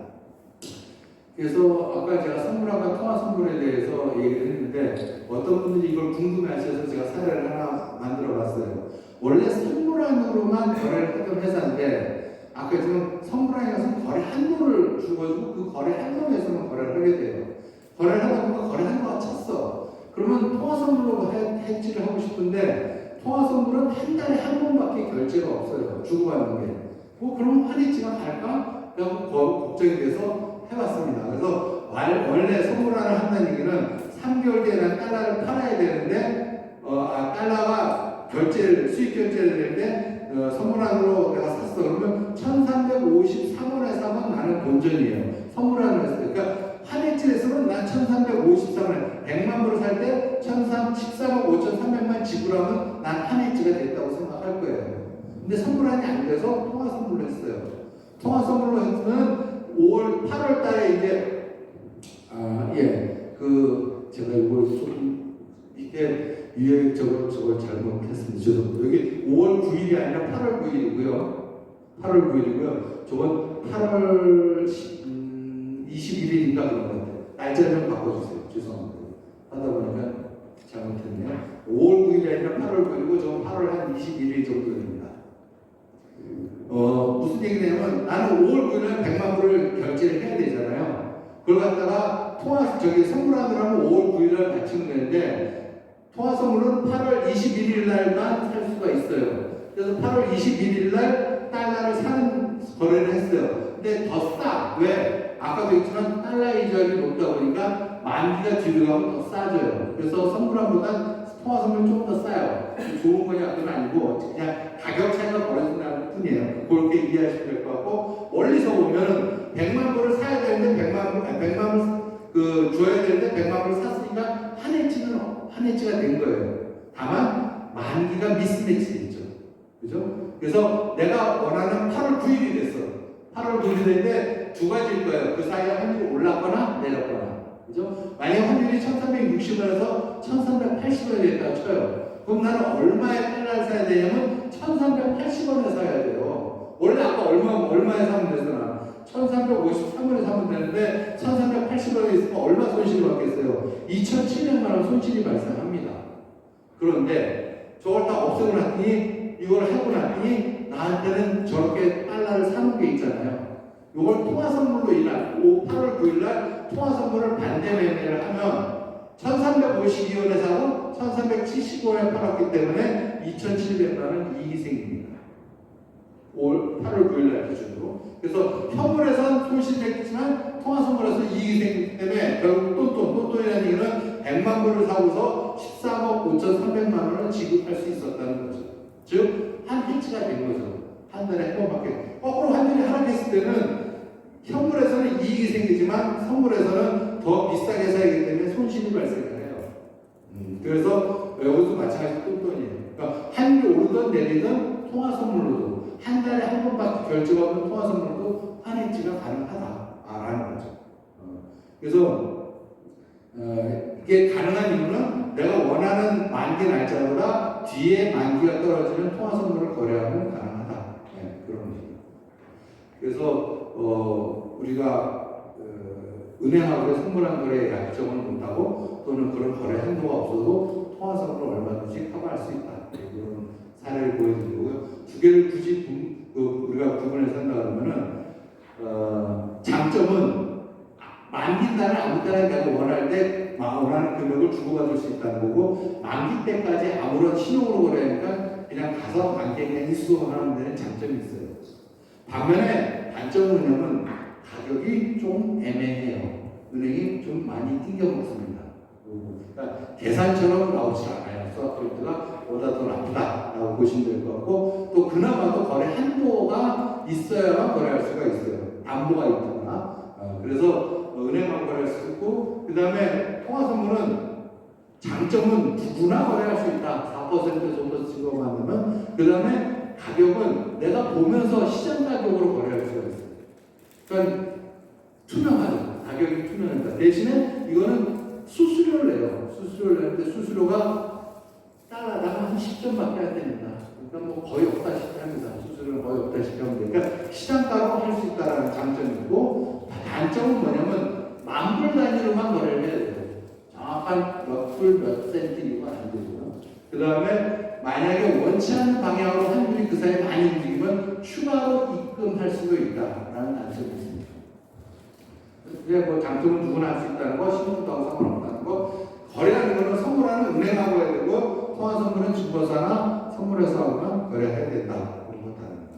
그래서 아까 제가 선물학과 통화 선물에 대해서 얘기를 했는데 어떤 분들이 이걸 궁금해하셔서 제가 사례를 하나 만들어봤어요. 원래 선물안으로만 거래를 하던 회사인데 아까 지금 선물안에 가서 거래 한도를 주어주고 그 거래 한도에서만 거래를 하게 돼요. 거래를 하다 보니까 거래 한도가 찼어. 그러면 통화 선물로 해지를 하고 싶은데 통화 선물은 한 달에 한 번밖에 결제가 없어요. 주고받는 게. 그럼 환해지가 갈까? 그래서 걱정이 돼서 해봤습니다. 그래서 원래 선물안을 한다는 얘기는 3개월 뒤에 난 달러를 팔아야 되는데 달러가 수익 결제를 되는데 선물안으로 내가 샀어. 그러면 1353원에 사면 나는 본전이에요. 선물안을 했을 때. 그러니까 환해지에서는 난 1353원에 100만 불을 살 때 13억 5,300만 지불하면 난 환해지가 됐다고 생각할 거예요. 근데 선물안이 안 돼서 통화 선물로 했어요. 통화 선물로 했으면 8월 달에 이제 제가 이거 조금 이게 위에 저걸 잘못했습니다. 죄송합니다. 여기 5월 9일이 아니라 8월 9일이고요. 저건 8월 21일인가 그런 것 같아요. 날짜 좀 바꿔주세요. 죄송합니다. 하다 보니까 잘못했네요. 5월 9일이 아니라 8월 9일이고 저건 8월 한 21일 정도 됩니다. 무슨 얘기냐면 나는 5월 9일에 100만 불을 결제를 해야 되잖아요. 그걸 갖다가 선물안으로 하면 5월 9일날 맞추면 되는데 통화 선물은 8월 21일 날만 살 수가 있어요. 그래서 8월 21일 날 달러를 사는 거래를 했어요. 근데 더 싸. 왜? 아까도 했지만 달러 이자율이 높다 보니까 만기가 뒤로 가면 더 싸져요. 그래서 선물안보다 통화 선물이 좀 더 싸요. 좋은 거냐 그건 아니고 그냥 가격 차이가 벌어진다는 뿐이에요. 그렇게 이해하시면 될 것 같고 멀리서 보면 100만 불을 사야 되는데 100만 불 줘야 되는데 100만 불을 샀으니까 환해지가 된 거예요. 다만 만기가 미스매치됐죠. 그죠? 그래서 내가 원하는 8월 9일이 됐어. 8월 9일이 됐는데 두 가지일 거예요. 그 사이에 환율이 올랐거나 내렸거나. 그죠? 만약 환율이 1360원에서 1380원이 됐다고 쳐요. 그럼 나는 얼마에 달러를 사야 되냐면 1380원에 사야 돼요. 원래 아까 얼마에 사면 되잖아. 1353원에 사면 되는데 1380원에 있으면 얼마 손실을 받겠어요? 2700만 원 손실이 발생합니다. 그런데 저걸 다 없애고 났더니 이걸 하고 났더니 나한테는 저렇게 달러를 사는 게 있잖아요. 이걸 통화 선물로 8월 9일 날 통화 선물을 반대 매매를 하면 1352원에 사고 1370원에 팔았기 때문에 2700만 원 이익이 생깁니다. 8월 9일 날 기준으로. 그래서 현물에선 손실이 됐지만 통화 선물에서 이익이 생기기 때문에 결국 똔똔이라는 얘기는 100만 불을 사고서 13억 5,300만 원을 지급할 수 있었다는 거죠. 즉, 한 해치가 된 거죠. 한 달에 한 번밖에. 거꾸로 환율이 하락했을 때는 현물에서는 이익이 생기지만 선물에서는 더 비싸게 사기 때문에 손실이 발생을 해요. 그래서 여기도 마찬가지로 똔똔이에요. 그러니까 환율이 오르든 내리든 통화 선물로도 한 달에 한 번밖에 결제가 없는 통화 선물도 환해지가 가능하다라는 거죠. 그래서 이게 가능한 이유는 내가 원하는 만기 날짜보다 뒤에 만기가 떨어지는 통화 선물을 거래하면 가능하다. 네, 그런 얘기입니다. 그래서 우리가 은행하고 선물한 거래에 약정을 못하고 또는 그런 거래 행도가 없어도 통화선물을 얼마든지 커버할 수 있다. 그런 사례를 보여드리고요. 두 개를 굳이 우리가 구분해서 한다 그러면은 장점은 만기 달에 아무 때나 내가 원할 때 원하는 금액을 주고받을 수 있다는 거고, 만기 때까지 아무런 신용으로 거래하니까 그냥 가서 만기에 그냥 인수하는 데는 장점이 있어요. 반면에 단점은 뭐냐면 가격이 좀 애매해요. 은행이 좀 많이 띵겨 먹습니다. 그러니까 계산처럼 나오지 않아요. 수학포인트가 보다 더 나쁘다라고 보시면 될 것 같고, 또 그나마도 거래 한도가 있어야만 거래할 수가 있어요. 담보가 있거나. 그래서 은행만 거래할 수 있고, 그 다음에 통화선물은 장점은 누구나 거래할 수 있다. 4% 정도 찍어만으면, 그 다음에 가격은 내가 보면서 시장 가격으로 거래할 수가 있어요. 그러니까 투명하죠. 가격이 투명하니까. 대신에 이거는 수수료를 내요. 수수료를 내는데 수수료가 달러당 한 10점밖에 안 됩니다. 그러니까 뭐 거의 없다시피 합니다. 수수료는 거의 없다시피 하면 되니까 시장가로 할 수 있다는 장점이 있고, 단점은 뭐냐면 만불 단위로만 거래를 해야 돼요. 정확한 몇 불 몇 센트 이거가 안 되고요. 그 다음에 만약에 원치 않는 방향으로 환율이 그 사이에 많이 움직이면 추가로 입금할 수도 있다라는 단점이 있습니다. 그게 뭐 장점은 누구나 할 수 있다는 거, 신용도하고 상관없다는 거, 거래하는 거는 선물하는 은행하고 해야 되고, 통화선물은 증권사나 선물회사하고만 거래해야 된다. 그런 거 다릅니다.